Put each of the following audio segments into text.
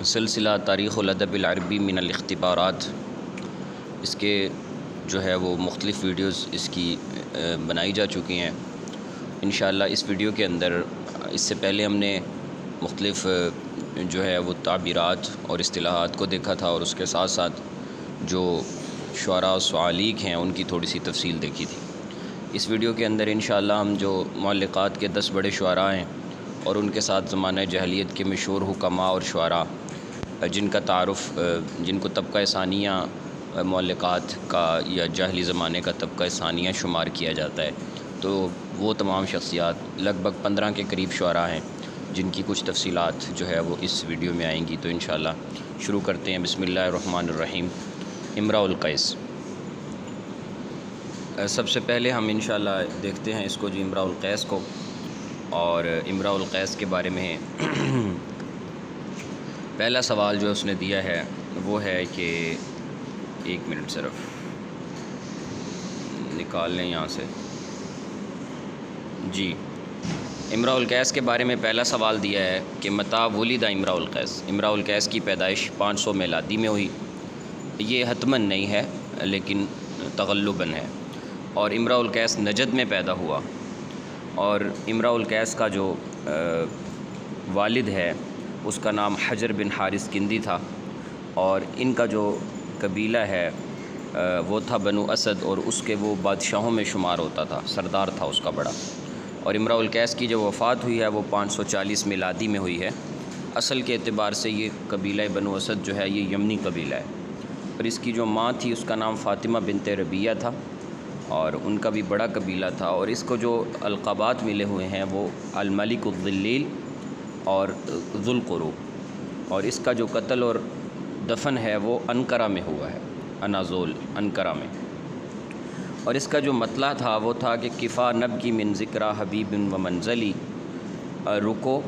سلسلہ تاریخ الادب العربی من الاختبارات، اس کے جو ہے وہ مختلف ویڈیوز اس کی بنائی جا چکی ہیں۔ انشاءاللہ اس ویڈیو کے اندر اس سے پہلے ہم نے مختلف جو ہے وہ تعبیرات اور اصطلاحات کو دیکھا تھا، اور اس کے ساتھ ساتھ جو شعراء و صعالیق ہیں ان کی تھوڑی سی تفصیل دیکھی تھی۔ اس ویڈیو کے اندر انشاءاللہ ہم جو معلقات کے 10 بڑے شعراء ہیں اور ان کے ساتھ زمانہ جاہلیت کے مشہور حکماء اور شعراء جن کا تعارف جن کو طبقہ ثانیہ معلقات کا یا جاہلی زمانے کا طبقہ ثانیہ شمار کیا جاتا ہے، تو وہ تمام شخصیات لگ بھگ 15 کے قریب شعراء ہیں جن کی کچھ تفصیلات جو ہے وہ اس ویڈیو میں آئیں گی۔ تو انشاءاللہ شروع کرتے ہیں۔ بسم اللہ الرحمن الرحیم۔ امراء القیس، سب سے پہلے ہم انشاءاللہ دیکھتے ہیں اس کو جو امراء القیس کو، اور امراء القیس کے بارے میں پہلا سوال جو اس نے دیا ہے وہ ہے کہ ایک منٹ صرف نکال لیں یہاں سے جی۔ امراء القیس کے بارے میں پہلا سوال دیا ہے کہ متى ولد امراء القیس، امراء القیس کی پیدائش 500 میلادی میں ہوئی۔ یہ حتماً نہیں ہے لیکن تغلباً ہے، اور امراء القیس نجد میں پیدا ہوا، اور امراء القیس کا جو والد ہے اس کا نام حجر بن حارث کندی تھا، اور ان کا جو قبیلہ ہے وہ تھا بنو اسد، اور اس کے وہ بادشاہوں میں شمار ہوتا تھا، سردار تھا اس کا بڑا۔ اور امراء القیس کی جو وفات ہوئی ہے وہ 540 میلادی میں ہوئی ہے۔ اصل کے اعتبار سے یہ قبیلہ بنو اسد جو ہے یہ یمنی قبیلہ ہے، اور اس کی جو ماں تھی اس کا نام فاطمہ بنت ربیہ تھا، اور ان کا بھی بڑا قبیلہ تھا، اور اس کو جو القابات ملے ہوئے ہیں وہ الملک الذلیل اور ذو القروب، اور اس کا جو قتل اور دفن ہے وہ انقرہ میں ہوا ہے، اناضول انقرہ میں۔ اور اس کا جو مطلع تھا وہ تھا کہ کفا نبکی من ذکرہ حبیب و منزلی، رکو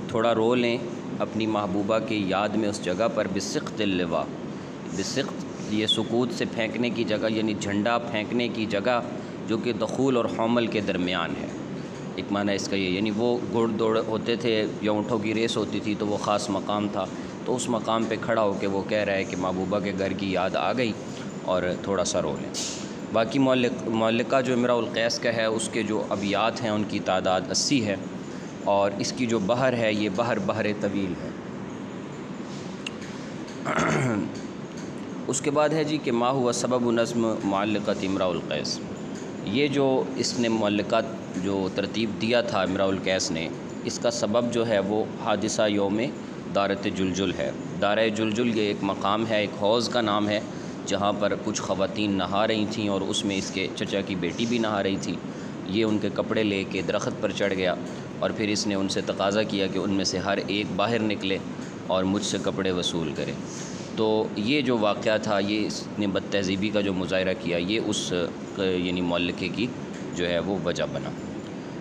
تھوڑا رو لیں اپنی محبوبہ کی یاد میں اس جگہ پر، بسقط اللواء، بسقط یہ سکوت سے پھینکنے کی جگہ، یعنی جھنڈا پھینکنے کی جگہ جو کہ دخول اور حمل کے درمیان ہے۔ ایک معنی اس کا یہ، یعنی وہ گھوڑ دوڑ ہوتے تھے یا اونٹوں کی ریس ہوتی تھی تو وہ خاص مقام تھا، تو اس مقام پہ کھڑا ہو کے وہ کہہ رہا ہے کہ محبوبہ کے گھر کی یاد آ گئی اور تھوڑا سا رو لیں۔ باقی معلقہ جو امراء القیس کا ہے اس کے جو ابیات ہیں ان کی تعداد 80 ہے، اور اس کی جو بحر ہے یہ بحر طویل ہے۔ اس کے بعد ہے جی کہ ما ہوا سبب نظم معلقۃ امراء القیس، یہ جو اس نے معلقات جو ترتیب دیا تھا امراء القیس نے، اس کا سبب جو ہے وہ حادثہ یوم دارت جلجل ہے۔ دارہ جلجل یہ ایک مقام ہے، ایک حوض کا نام ہے جہاں پر کچھ خواتین نہا رہی تھیں، اور اس میں اس کے چچا کی بیٹی بھی نہا رہی تھی۔ یہ ان کے کپڑے لے کے درخت پر چڑھ گیا، اور پھر اس نے ان سے تقاضا کیا کہ ان میں سے ہر ایک باہر نکلے اور مجھ سے کپڑے وصول کرے۔ تو یہ جو واقعہ تھا، یہ اس نے بد تہذیبی کا جو مظاہرہ کیا، یہ اس یعنی معلقے کی جو ہے وہ وجہ بنا۔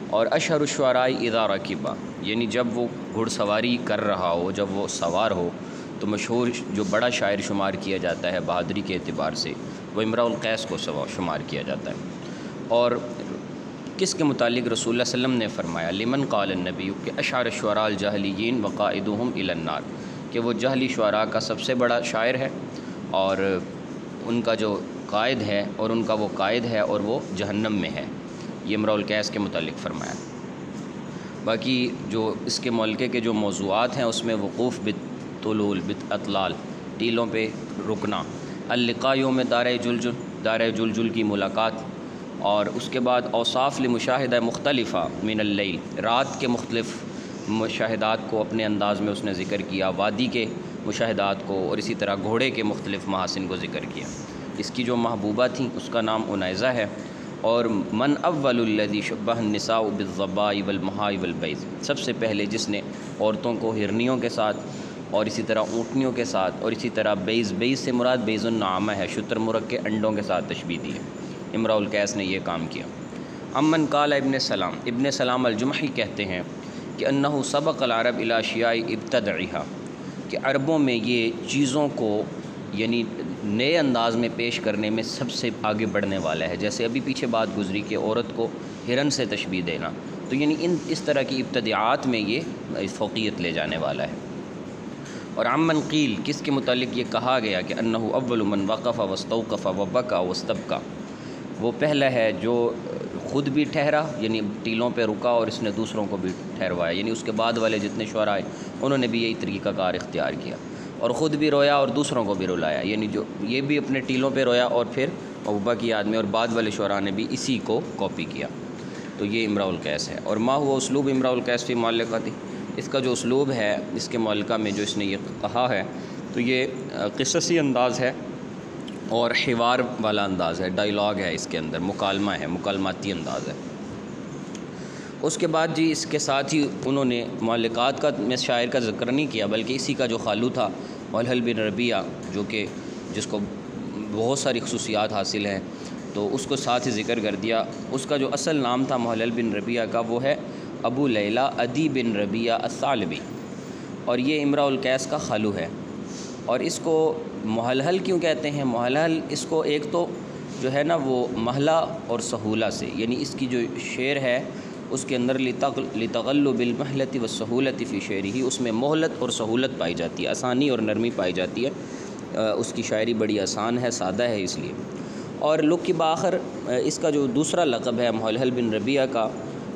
اور اشہر الشعراء اذا رکبا، یعنی جب وہ گھڑ سواری کر رہا ہو، جب وہ سوار ہو، تو مشہور جو بڑا شاعر شمار کیا جاتا ہے بہادری کے اعتبار سے، وہ امراء القیس کو شمار کیا جاتا ہے۔ اور کس کے متعلق رسول اللہ صلی اللہ علیہ وسلم نے فرمایا، لمن قال النبی کہ اشعر الشعراء الجاہلیین وقائدہم الی النار، کہ وہ جاہلی شعراء کا سب سے بڑا شاعر ہے، اور ان کا جو قائد ہے، اور ان کا وہ قائد ہے اور وہ جہنم میں ہے۔ یہ امراء القیس کے متعلق فرمایا۔ باقی جو اس کے معلقے کے جو موضوعات ہیں اس میں وقوف بالطلول بالاطلال، ٹیلوں پہ رکنا، اللقاء یوم دارہ جلجل، دارہ جلجل کی ملاقات، اور اس کے بعد اوصاف لمشاہدہ مختلفہ من اللیل، رات کے مختلف مشاہدات کو اپنے انداز میں اس نے ذکر کیا، وادی کے مشاہدات کو، اور اسی طرح گھوڑے کے مختلف محاسن کو ذکر کیا۔ اس کی جو محبوبہ تھیں اس کا نام عنیزہ ہے۔ اور من اول الذی شبہ النساء بالظباء والمہاء والبیض، سب سے پہلے جس نے عورتوں کو ہرنیوں کے ساتھ اور اسی طرح اونٹنیوں کے ساتھ، اور اسی طرح بیض سے مراد بیض النعامہ ہے، شتر مرغ کے انڈوں کے ساتھ تشبیہ دی ہے، امراء القیس نے یہ کام کیا۔ امن قال ابن سلام الجمحی کہتے ہیں کہ انہ سبق العرب الی اشیاء ابتدعھا، کہ عربوں میں یہ چیزوں کو یعنی نئے انداز میں پیش کرنے میں سب سے آگے بڑھنے والا ہے۔ جیسے ابھی پیچھے بات گزری کہ عورت کو ہرن سے تشبیہ دینا، تو یعنی اس طرح کی ابتداعات میں یہ فوقیت لے جانے والا ہے۔ اور عمن قیل کس کے متعلق یہ کہا گیا کہ انہ اول من وقف واستوقف وبکا واستبکا، وہ پہلا ہے جو خود بھی ٹھہرا یعنی ٹیلوں پہ رکا اور اس نے دوسروں کو بھی ٹھہروایا، یعنی اس کے بعد والے جتنے شعراء آئے انہوں نے بھی یہی طریقہ کار اختیار کیا اور خود بھی رویا اور دوسروں کو بھی رلایا، یعنی جو یہ بھی اپنے ٹیلوں پہ رویا اور پھر محبوبہ کی یاد میں، اور بعد والے شعراء نے بھی اسی کو کاپی کیا۔ تو یہ امراء القیس ہے۔ اور ما ہوا اسلوب امراء القیس فی معلقتی، اس کا جو اسلوب ہے اس کے معلقہ میں جو اس نے یہ کہا ہے تو یہ قصصی انداز ہے اور حوار والا انداز ہے، ڈائیلاگ ہے، اس کے اندر مکالمہ ہے، مکالماتی انداز ہے۔ اس کے بعد جی اس کے ساتھ ہی انہوں نے معلقات کا میں شاعر کا ذکر نہیں کیا، بلکہ اسی کا جو خالو تھا محلحل بن ربیہ، جو کہ جس کو بہت ساری خصوصیات حاصل ہیں، تو اس کو ساتھ ہی ذکر کر دیا۔ اس کا جو اصل نام تھا محلحل بن ربیہ کا وہ ہے ابو لیلہ عدی بن ربیہ الثعلبی، اور یہ امراء القیس کا خالو ہے۔ اور اس کو محلحل کیوں کہتے ہیں؟ محلحل اس کو ایک تو جو ہے نا وہ محلہ اور سہولہ سے، یعنی اس کی جو شعر ہے اس کے اندر لتغلب المحلۃ والسہولۃ فی شعرہ، اس میں مہلت اور سہولت پائی جاتی ہے، آسانی اور نرمی پائی جاتی ہے، اس کی شاعری بڑی آسان ہے، سادہ ہے اس لیے۔ اور لقب بآخر اس کا جو دوسرا لقب ہے محلحل بن ربیہ کا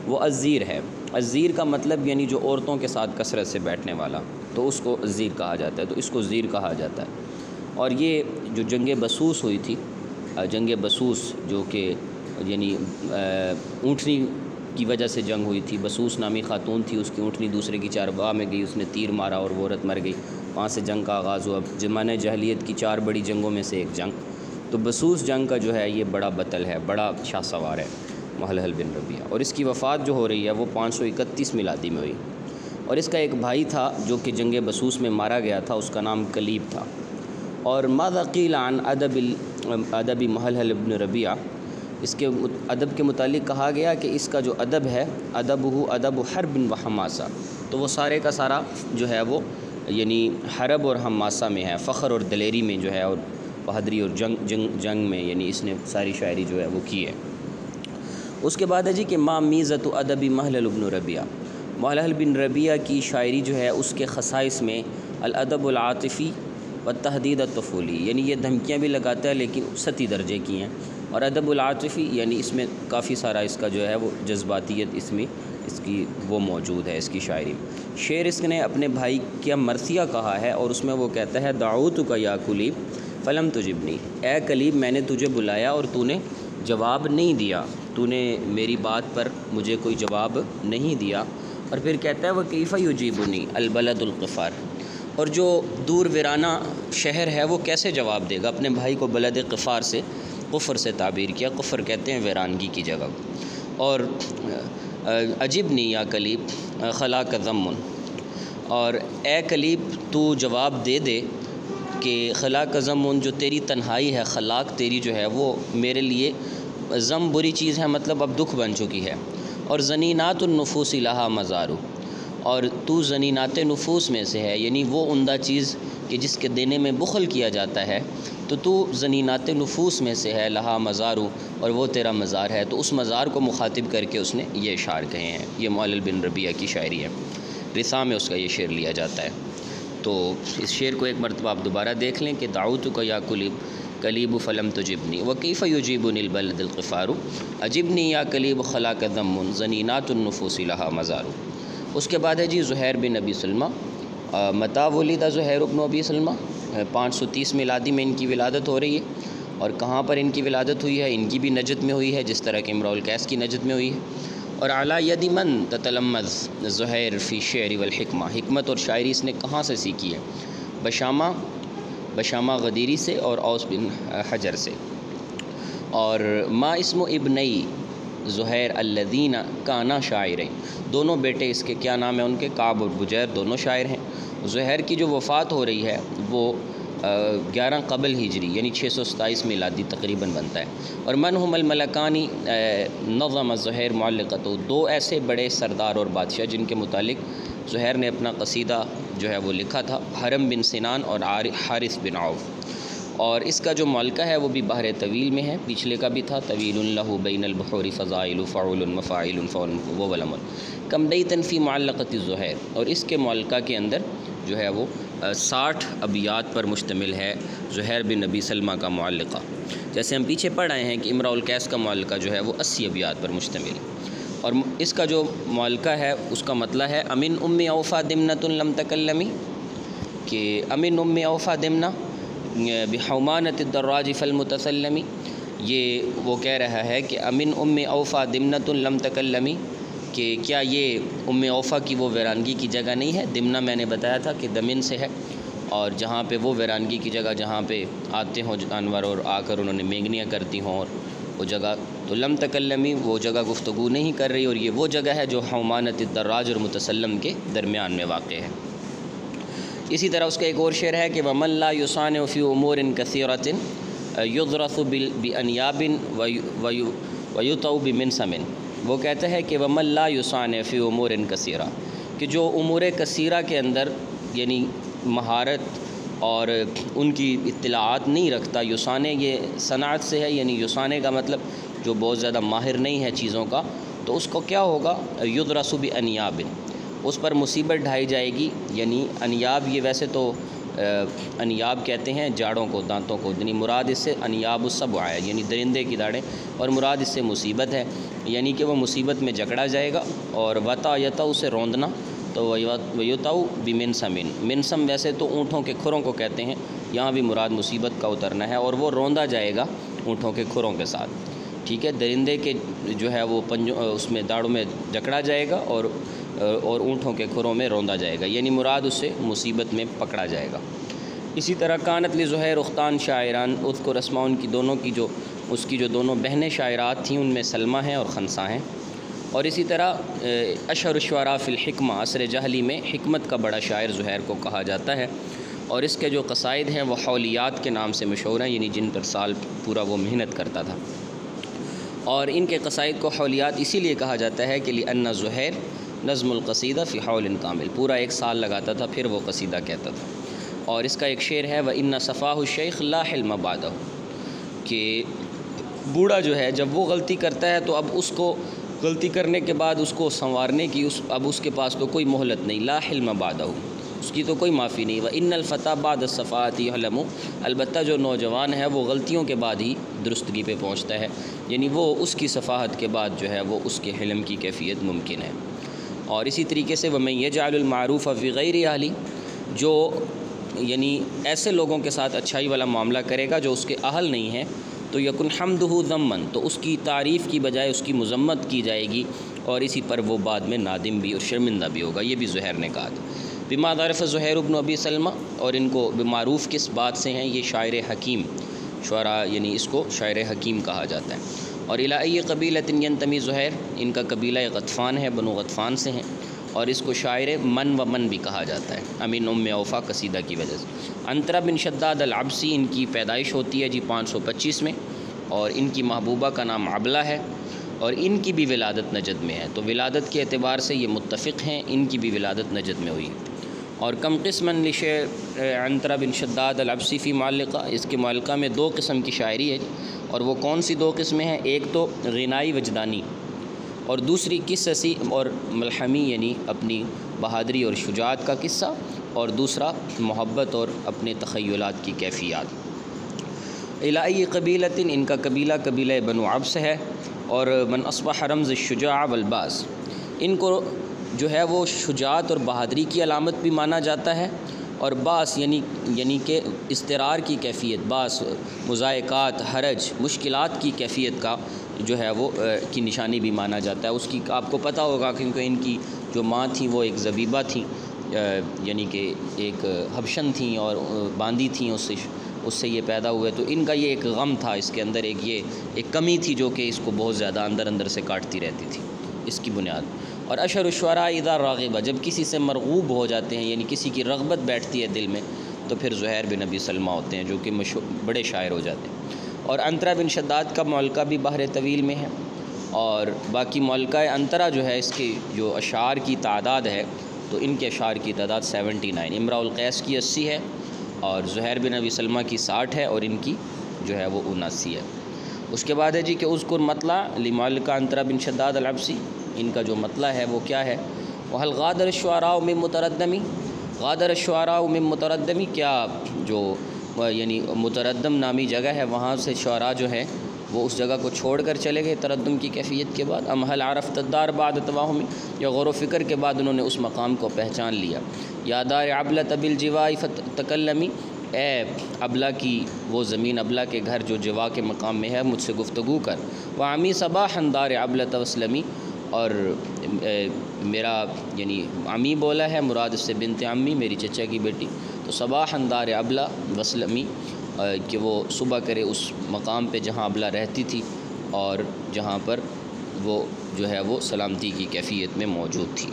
وہ الزیر ہے۔ الزیر کا مطلب یعنی جو عورتوں کے ساتھ کثرت سے بیٹھنے والا، تو اس کو الزیر کہا جاتا ہے، تو اس کو زیر کہا جاتا ہے۔ اور یہ جو جنگ بسوس ہوئی تھی، جنگ بسوس جو کہ یعنی اونٹنی کی وجہ سے جنگ ہوئی تھی، بسوس نامی خاتون تھی، اس کی اونٹنی دوسرے کی چارگاہ میں گئی، اس نے تیر مارا اور وہ عورت مر گئی، وہاں سے جنگ کا آغاز ہوا، زمانہ جاہلیت کی 4 بڑی جنگوں میں سے ایک جنگ۔ تو بسوس جنگ کا جو ہے یہ بڑا بطل ہے، بڑا شاہ سوار ہے محلحل بن ربیہ، اور اس کی وفات جو ہو رہی ہے وہ 531 میلادی میں ہوئی۔ اور اس کا ایک بھائی تھا جو کہ جنگ بسوس میں مارا گیا تھا، اس کا نام کلیب تھا۔ اور ماذا قیل عن ادب محلحل بن ربیہ، اس کے ادب کے متعلق کہا گیا کہ اس کا جو ادب ہے ادب حرب و حماسہ، تو وہ سارے کا سارا جو ہے وہ یعنی حرب اور حماسہ میں ہے، فخر اور دلیری میں جو ہے، اور بہادری اور جنگ میں، یعنی اس نے ساری شاعری جو ہے وہ کی ہے۔ اس کے بعد ہے جی کہ ما میزۃ ادب محلحل بن ربیہ، محلحل بن ربیہ کی شاعری جو ہے اس کے خصائص میں الادب العاطفی والتحدید الطفولی، یعنی یہ دھمکیاں بھی لگاتا ہے لیکن سطحی درجے کی ہیں، اور ادب العاطفی یعنی اس میں کافی سارا اس کا جو ہے وہ جذباتیت اس میں اس کی وہ موجود ہے اس کی شاعری۔ شعر اس نے اپنے بھائی کیا مرثیہ کہا ہے، اور اس میں وہ کہتا ہے دعوتک یا کلیب فلم تجبنی، اے کلیب میں نے تجھے بلایا اور تو نے جواب نہیں دیا، تو نے میری بات پر مجھے کوئی جواب نہیں دیا۔ اور پھر کہتا ہے وکیف یجیبنی البلد الغفار، اور جو دور ویرانہ شہر ہے وہ کیسے جواب دے گا؟ اپنے بھائی کو بلد غفار سے، قفر سے تعبیر کیا، قفر کہتے ہیں ویرانگی کی جگہ۔ اور عجبنی یا کلیب خلاک ضمن، اور اے کلیب تو جواب دے دے کہ خلاک ضمن، جو تیری تنہائی ہے، خلاق تیری جو ہے وہ میرے لیے ضم بری چیز ہے، مطلب اب دکھ بن چکی ہے۔ اور زنینات النفوس لہا مزارو، اور تو زنینات نفوس میں سے ہے، یعنی وہ عمدہ چیز کہ جس کے دینے میں بخل کیا جاتا ہے، تو زنینات نفوس میں سے ہے، لہا مزارو، اور وہ تیرا مزار ہے۔ تو اس مزار کو مخاطب کر کے اس نے یہ اشعار کہے ہیں۔ یہ محلحل بن ربیہ کی شاعری ہے، رثا میں اس کا یہ شعر لیا جاتا ہے۔ تو اس شعر کو ایک مرتبہ آپ دوبارہ دیکھ لیں کہ دعوتک یا کلیب فلم تجبنی وکیف یجیبنی البلد الغفار عجبنی یا کلیب خلاک ضم زنینات النفوس لہا مزار۔ اس کے بعد ہے جی زہیر بن ابی سلمہ۔ متا ولد زہیر بن ابی سلمہ، 530 میلادی میں ان کی ولادت ہو رہی ہے۔ اور کہاں پر ان کی ولادت ہوئی ہے؟ ان کی بھی نجد میں ہوئی ہے، جس طرح کہ امراء القیس کی نجد میں ہوئی ہے۔ اور اعلیٰ ید من تتلمذ زہیر فی شعر والحکمہ، حکمت اور شاعری اس نے کہاں سے سیکھی ہے؟ بشامہ غدیری سے اور اوس بن حجر سے۔ اور ما اسم ابنئی زہیر الذین کانا شاعرین، دونوں بیٹے اس کے کیا نام ہے ان کے؟ کعب اور بجیر، دونوں شاعر ہیں۔ زہیر کی جو وفات ہو رہی ہے وہ 11 قبل ہجری یعنی 627 میلادی تقریباً بنتا ہے۔ اور من ہم الملکانی نظم زہیر معلقۃ، 2 ایسے بڑے سردار اور بادشاہ جن کے متعلق زہیر نے اپنا قصیدہ جو ہے وہ لکھا تھا، حرم بن سنان اور حارث بن عوف۔ اور اس کا جو معلقہ ہے وہ بھی بحر طویل میں ہے، پچھلے کا بھی تھا طویل لہ بین البحور فضائل فعول مفاعل فعل وہ ولم کم بیتن فی معلقۃ الزہیر، اور اس کے معلقہ کے اندر جو ہے وہ 60 ابیات پر مشتمل ہے زہیر بن ابی سلمہ کا معلقہ۔ جیسے ہم پیچھے پڑھ آئے ہیں کہ امراء القیس کا معلقہ جو ہے وہ 80 ابیات پر مشتمل ہے، اور اس کا جو معلقہ ہے اس کا مطلب ہے امن ام اوفا دمنۃ لم تکلمی، کہ امن ام اوفا دمنہ بحومانۃ الدراج فالمتسلمی، یہ وہ کہہ رہا ہے کہ امن ام اوفا دمنۃ لم تکلمی، کہ کیا یہ ام اوفا کی وہ ویرانگی کی جگہ نہیں ہے؟ دمنہ میں نے بتایا تھا کہ دمن سے ہے، اور جہاں پہ وہ ویرانگی کی جگہ جہاں پہ آتے ہوں جانور اور آ کر انہوں نے مینگنیاں کرتی ہوں، اور وہ جگہ تو لم تکلمی، وہ جگہ گفتگو نہیں کر رہی، اور یہ وہ جگہ ہے جو حومانۃ الدراج اور متسلم کے درمیان میں واقع ہے۔ اسی طرح اس کا ایک اور شعر ہے کہ وَمَن لَا يُصَانِعُ فِي أُمُورٍ كَثِيرَةٍ يُضْرَثُ بِأَنْيَابٍ وَيُطَوْ بِمِنْسَمٍ، وہ کہتا ہے کہ وَمَن لَا يُصَانِعُ فِي أُمُورٍ كَثِيرَةٍ، کہ جو امور کثیرہ کے اندر یعنی مہارت اور ان کی اطلاعات نہیں رکھتا، یصانع یہ صنعت سے ہے، یعنی یصانع کا مطلب جو بہت زیادہ ماہر نہیں ہے چیزوں کا، تو اس کو کیا ہوگا؟ یضرس بانیاب، اس پر مصیبت ڈھائی جائے گی۔ یعنی انیاب یہ ویسے تو انیاب کہتے ہیں جاڑوں کو، دانتوں کو، یعنی مراد اس سے انیاب السبع ہے، یعنی درندے کی داڑیں، اور مراد اس سے مصیبت ہے، یعنی کہ وہ مصیبت میں جکڑا جائے گا۔ اور وطا یتا اسے روندنا، تو ویتاؤ بمنسم، منسم ویسے تو اونٹوں کے کھروں کو کہتے ہیں، یہاں بھی مراد مصیبت کا اترنا ہے، اور وہ روندا جائے گا اونٹوں کے کھروں کے ساتھ، ٹھیک ہے، درندے کے جو ہے وہ اس میں داڑوں میں جکڑا جائے گا، اور اونٹوں کے کھروں میں روندا جائے گا، یعنی مراد اس سے مصیبت میں پکڑا جائے گا۔ اسی طرح کانت لزہیر اختان شاعران، اذکر اسماء، ان کی دونوں کی جو اس کی جو دونوں بہنیں شاعرات تھیں ان میں سلمہ ہیں اور خنسا ہیں۔ اور اسی طرح اشہر الشعراء فی الحکمہ، عصر جاہلی میں حکمت کا بڑا شاعر زہیر کو کہا جاتا ہے، اور اس کے جو قصائد ہیں وہ حولیات کے نام سے مشہور ہیں، یعنی جن پر سال پورا وہ محنت کرتا تھا، اور ان کے قصائد کو حولیات اسی لیے کہا جاتا ہے کہ لأن زہیر نظم القصیدہ فی حول کامل، پورا ایک سال لگاتا تھا پھر وہ قصیدہ کہتا تھا۔ اور اس کا ایک شعر ہے وَإِنَّ صَفَاهُ الشَّيْخ لَا حِلْمَ بَعْدَهُ، کہ بوڑھا جو ہے جب وہ غلطی کرتا ہے تو اب اس کو غلطی کرنے کے بعد اس کو سنوارنے کی اب اس کے پاس تو کوئی مہلت نہیں، لا حلم بعدہ، اس کی تو کوئی معافی نہیں۔ وَإِنَّ الْفَتَىٰ بَعْدَ الصَّفَاءَةِ يَحْلَمُ، البتہ جو نوجوان ہے وہ غلطیوں کے بعد ہی درستگی پہ پہنچتا ہے، یعنی وہ اس کی صفاحت کے بعد جو ہے وہ اس کے حلم کی کیفیت ممکن ہے۔ اور اسی طریقے سے وَمَن يَجْعَلُ الْمَعْرُوفَ فِي غَيْرِ أَهْلِهِ، جو یعنی ایسے لوگوں کے ساتھ اچھائی والا معاملہ کرے گا جو اس کے اہل نہیں ہیں، تو یکن حمدہ ذمًا، تو اس کی تعریف کی بجائے اس کی مذمت کی جائے گی، اور اسی پر وہ بعد میں نادم بھی اور شرمندہ بھی ہوگا۔ یہ بھی زہیر نے کہا تھا۔ بما عرف زہیر ابن ابی سلمہ، اور ان کو معروف کس بات سے ہیں؟ یہ شاعر حکیم، شعراء یعنی اس کو شاعر حکیم کہا جاتا ہے۔ اور الی ای قبیلۃ ینتمی زہیر، ان کا قبیلہ غطفان ہے، بنو غطفان سے ہیں، اور اس کو شاعر من و من بھی کہا جاتا ہے، امین ام اوفا قصیدہ کی وجہ سے۔ انطرا بن شداد العبسی، ان کی پیدائش ہوتی ہے 525 میں، اور ان کی محبوبہ کا نام عبلہ ہے، اور ان کی بھی ولادت نجد میں ہے، تو ولادت کے اعتبار سے یہ متفق ہیں، ان کی بھی ولادت نجد میں ہوئی۔ اور کم قسماً لشعر عنترہ بن شداد العبسی فی معلقہ، اس کے معلقہ میں 2 قسم کی شاعری ہے، اور وہ کون سی 2 قسمیں ہیں؟ ایک تو غنائی وجدانی، اور دوسری قصصی اور ملحمی، یعنی اپنی بہادری اور شجاعت کا قصہ، اور دوسرا محبت اور اپنے تخیلات کی کیفیات۔ الی قبیلۃ، ان کا قبیلہ بنو عبس ہے، اور من اصبح رمز الشجاع والباس، ان کو جو ہے وہ شجاعت اور بہادری کی علامت بھی مانا جاتا ہے، اور باس یعنی کہ اضطرار کی کیفیت، باس مضائقات، حرج، مشکلات کی کیفیت کا جو ہے وہ کی نشانی بھی مانا جاتا ہے۔ اس کی آپ کو پتہ ہوگا کیونکہ ان کی جو ماں تھیں وہ ایک زبیبہ تھیں، یعنی کہ ایک حبشن تھیں اور باندی تھیں، اس سے یہ پیدا ہوئے، تو ان کا یہ ایک غم تھا، اس کے اندر ایک کمی تھی جو کہ اس کو بہت زیادہ اندر سے کاٹتی رہتی تھی، اس کی بنیاد۔ اور اشہر الشعراء اذا راغبہ، جب کسی سے مرغوب ہو جاتے ہیں، یعنی کسی کی رغبت بیٹھتی ہے دل میں، تو پھر زہیر بن ابی سلمہ ہوتے ہیں جو کہ بڑے شاعر ہو جاتے ہیں۔ اور انطرہ بن شداد کا معلقہ بھی بحر طویل میں ہے، اور باقی معلقہ انطرہ جو ہے اس کی جو اشعار کی تعداد ہے، تو ان کے اشعار کی تعداد 79، امراء القیس کی 80 ہے، اور زہیر بن ابی سلمہ کی 60 ہے، اور ان کی جو ہے وہ 79 ہے۔ اس کے بعد ہے جی کہ اذکر مطلع لمعلقہ انطرہ بن شداد العبسی، ان کا جو مطلع ہے وہ کیا ہے؟ وَهَلْ غَادَرَ الشُّعَرَاءُ مِن مُتَرَدَّمِ، غادر الشعراء من متردمی، کیا جو یعنی متردم نامی جگہ ہے وہاں سے شعراء جو ہیں وہ اس جگہ کو چھوڑ کر چلے گئے تردم کی کیفیت کے بعد؟ ام هل عرفت الدار بعد توہم، یا غور و فکر کے بعد انہوں نے اس مقام کو پہچان لیا؟ یا دار ابلۃ بالجواء فتکلمی، اے ابلا کی وہ زمین، ابلا کے گھر جو جوا کے مقام میں ہے، مجھ سے گفتگو کر۔ وعمی صباحا دار ابلۃ وسلمی، اور میرا یعنی عمی بولا ہے، مراد اس سے بنت عمی، میری چچا کی بیٹی، تو صباحا دار ابلا وسلمی، کہ وہ صبح کرے اس مقام پہ جہاں ابلا رہتی تھی اور جہاں پر وہ جو ہے وہ سلامتی کی کیفیت میں موجود تھی۔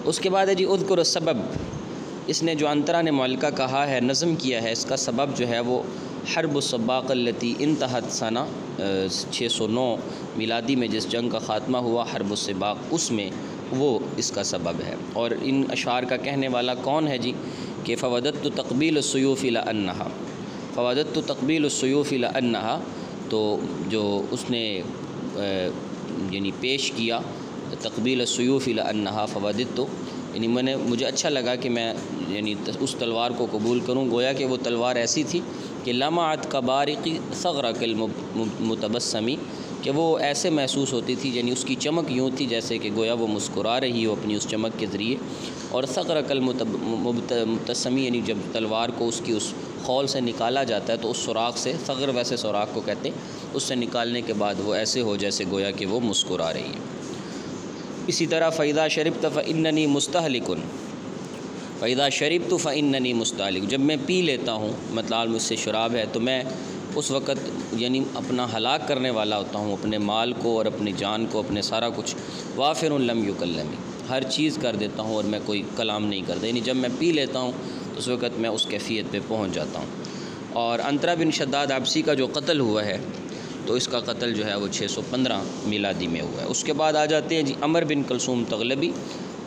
اس کے بعد ہے جی اذکر السبب، اس نے جو عنترہ نے معلقہ کہا ہے، نظم کیا ہے، اس کا سبب جو ہے وہ حرب السباق التی انتہت سنہ 609 میلادی میں جس جنگ کا خاتمہ ہوا، حرب السباق، اس میں وہ اس کا سبب ہے۔ اور ان اشعار کا کہنے والا کون ہے جی؟ کہ فوددت تقبیل السیوف لانہا، فوددت تقبیل السیوف لانہا، تو جو اس نے یعنی پیش کیا تقبیل السیوف لانہا فوددت، یعنی مجھے اچھا لگا کہ میں یعنی اس تلوار کو قبول کروں، گویا کہ وہ تلوار ایسی تھی کہ لمعت کبارقی ثغرک المتبسمی، کہ وہ ایسے محسوس ہوتی تھی، یعنی اس کی چمک یوں تھی جیسے کہ گویا وہ مسکرا رہی ہو اپنی اس چمک کے ذریعے۔ اور ثغرک المتبسمی، یعنی جب تلوار کو اس کی اس خول سے نکالا جاتا ہے تو اس سوراخ سے، ثغر ویسے سوراخ کو کہتے ہیں، اس سے نکالنے کے بعد وہ ایسے ہو جیسے گویا کہ وہ مسکرا رہی ہے۔ اسی طرح فَإِذَا شَرِبْتَ فَإِنَّنِي مُسْتَهْلِكٌ، فَإِذَا شَرِبْتُ فَإِنَّنِي مُسْتَهْلِكٌ، جب میں پی لیتا ہوں، مطلب مجھ سے شراب ہے، تو میں اس وقت یعنی اپنا ہلاک کرنے والا ہوتا ہوں، اپنے مال کو اور اپنی جان کو، اپنے سارا کچھ، وافر لم یکلمی، ہر چیز کر دیتا ہوں اور میں کوئی کلام نہیں کرتا، یعنی جب میں پی لیتا ہوں تو اس وقت میں اس کیفیت پہ پہنچ جاتا ہوں۔ اور عنترہ بن شداد عبسی کا جو قتل ہوا ہے تو اس کا قتل جو ہے وہ 615 میلادی میں ہوا ہے۔ اس کے بعد آ جاتے ہیں جی عمر بن کلثوم تغلبی،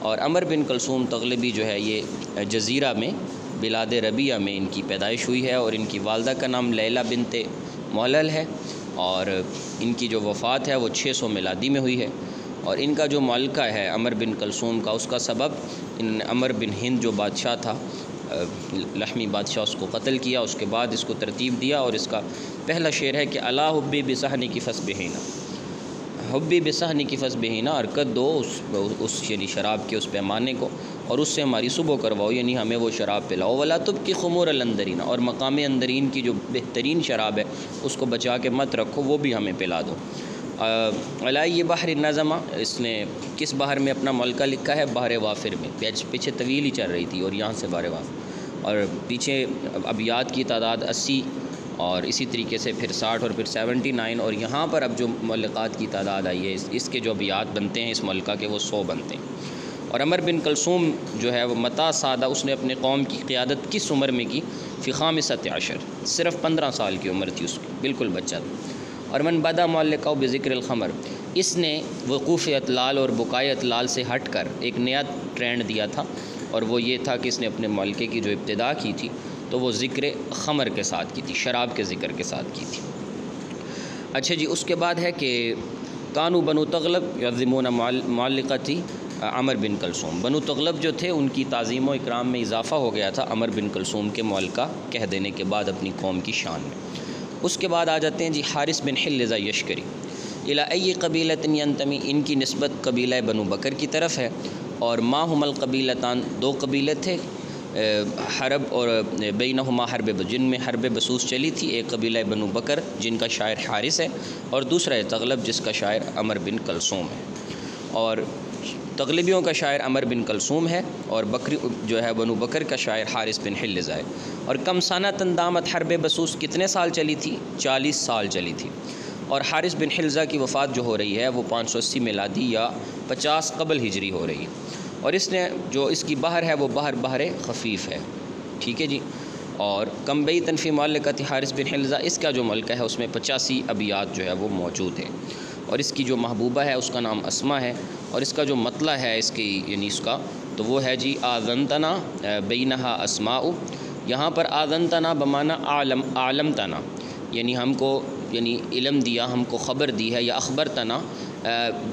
اور عمر بن کلثوم تغلبی جو ہے یہ جزیرہ میں بلاد ربیہ میں ان کی پیدائش ہوئی ہے، اور ان کی والدہ کا نام لیلہ بنت معلل ہے، اور ان کی جو وفات ہے وہ 600 میلادی میں ہوئی ہے۔ اور ان کا جو معلقہ ہے عمر بن کلثوم کا، اس کا سبب ان عمر بن ہند جو بادشاہ تھا، لحمی بادشاہ، اس کو قتل کیا، اس کے بعد اس کو ترتیب دیا، اور اس کا پہلا شعر ہے کہ الا حبی بصحن کی فسبہینا، حبی بصحن کی فسبہینا، حرکت دو اس یعنی شراب کے اس پیمانے کو، اور اس سے ہماری صبح کرواؤ، یعنی ہمیں وہ شراب پلاؤ، ولا تبقی خمور الاندرین، اور مقام اندرین کی جو بہترین شراب ہے اس کو بچا کے مت رکھو، وہ بھی ہمیں پلا دو۔ علائی بحر نظمہ، اس نے کس بحر میں اپنا معلقہ لکھا ہے؟ بحر وافر میں، پیچھے طویل ہی چل رہی تھی، اور یہاں سے بحر وافر، اور پیچھے ابیات کی تعداد 80، اور اسی طریقے سے پھر 60 اور پھر 79، اور یہاں پر اب جو معلقات کی تعداد آئی ہے، اس کے جو ابیات بنتے ہیں اس معلقہ کے وہ 100 بنتے ہیں۔ اور عمر بن کلثوم جو ہے وہ متا سادہ، اس نے اپنے قوم کی قیادت کس عمر میں کی؟ فی خامسۃ عشر، صرف 15 سال کی عمر تھی اس کی، بالکل بچہ تھا۔ اور من بدا معلقہ بذکر الخمر، اس نے وقوف اطلال اور بکائے اطلال سے ہٹ کر ایک نیا ٹرینڈ دیا تھا، اور وہ یہ تھا کہ اس نے اپنے معلقے کی جو ابتدا کی تھی تو وہ ذکر خمر کے ساتھ کی تھی، شراب کے ذکر کے ساتھ کی تھی۔ اچھا جی، اس کے بعد ہے کہ کانو بنو تغلب یعظمون معلقتی عمر بن کلثوم، بنو تغلب جو تھے ان کی تعظیم و اکرام میں اضافہ ہو گیا تھا عمر بن کلثوم کے معلقہ کہہ دینے کے بعد اپنی قوم کی شان میں۔ اس کے بعد آ جاتے ہیں جی حارث بن حلزہ یشکری، الی ای قبیلۃ ینتمی، ان کی نسبت قبیلہ بنو بکر کی طرف ہے، اور ما ہم القبیلتان، 2 قبیلے تھے، حرب اور بینہما حرب، جن میں حرب بسوس چلی تھی، ایک قبیلہ بنو بکر جن کا شاعر حارث ہے، اور دوسرا ہے تغلب جس کا شاعر عمر بن کلثوم ہے۔ اور تغلبیوں کا شاعر عمر بن کلثوم ہے، اور بکری جو ہے بنو بکر کا شاعر حارث بن حلزہ ہے۔ اور کم سانہ تندامت حرب بسوس، کتنے سال چلی تھی؟ 40 سال چلی تھی۔ اور حارث بن حلزہ کی وفات جو ہو رہی ہے وہ 580 میلادی یا 50 قبل ہجری ہو رہی ہے، اور اس نے جو اس کی بحر ہے وہ بحر خفیف ہے، ٹھیک ہے جی۔ اور کم بیتن فی معلقۃ حارث بن حلزہ، اس کا جو ملکہ ہے اس میں 85 ابیات جو ہے وہ موجود ہیں، اور اس کی جو محبوبہ ہے اس کا نام اسما ہے، اور اس کا جو مطلع ہے اس کی یعنی اس کا تو وہ ہے جی آذنتنا بینہا اسماء، یہاں پر آذنتنا بمعنی عالمتنا، یعنی ہم کو یعنی علم دیا، ہم کو خبر دی ہے، یا اخبرتنا،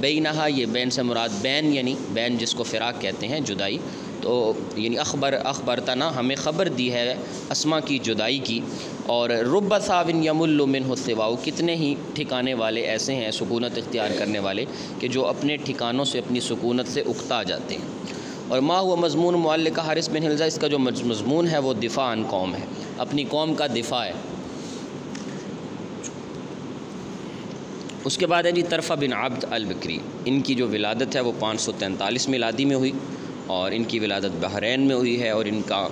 بینہا یہ بین سے مراد بین، یعنی بین جس کو فراق کہتے ہیں، جدائی، تو یعنی اخبرتنا ہمیں خبر دی ہے اسما کی جدائی کی، اور رب ثاون یمل منہ السواء، کتنے ہی ٹھکانے والے ایسے ہیں سکونت اختیار کرنے والے کہ جو اپنے ٹھکانوں سے اپنی سکونت سے اکتا جاتے ہیں۔ اور ما ہوا مضمون معلقہ حارث بن حلزہ، اس کا جو مضمون ہے وہ دفاع عن قوم ہے، اپنی قوم کا دفاع ہے۔ اس کے بعد ہے جی طرفہ بن عبد البکری، ان کی جو ولادت ہے وہ 543 میلادی میں ہوئی، اور ان کی ولادت بحرین میں ہوئی ہے، اور ان کا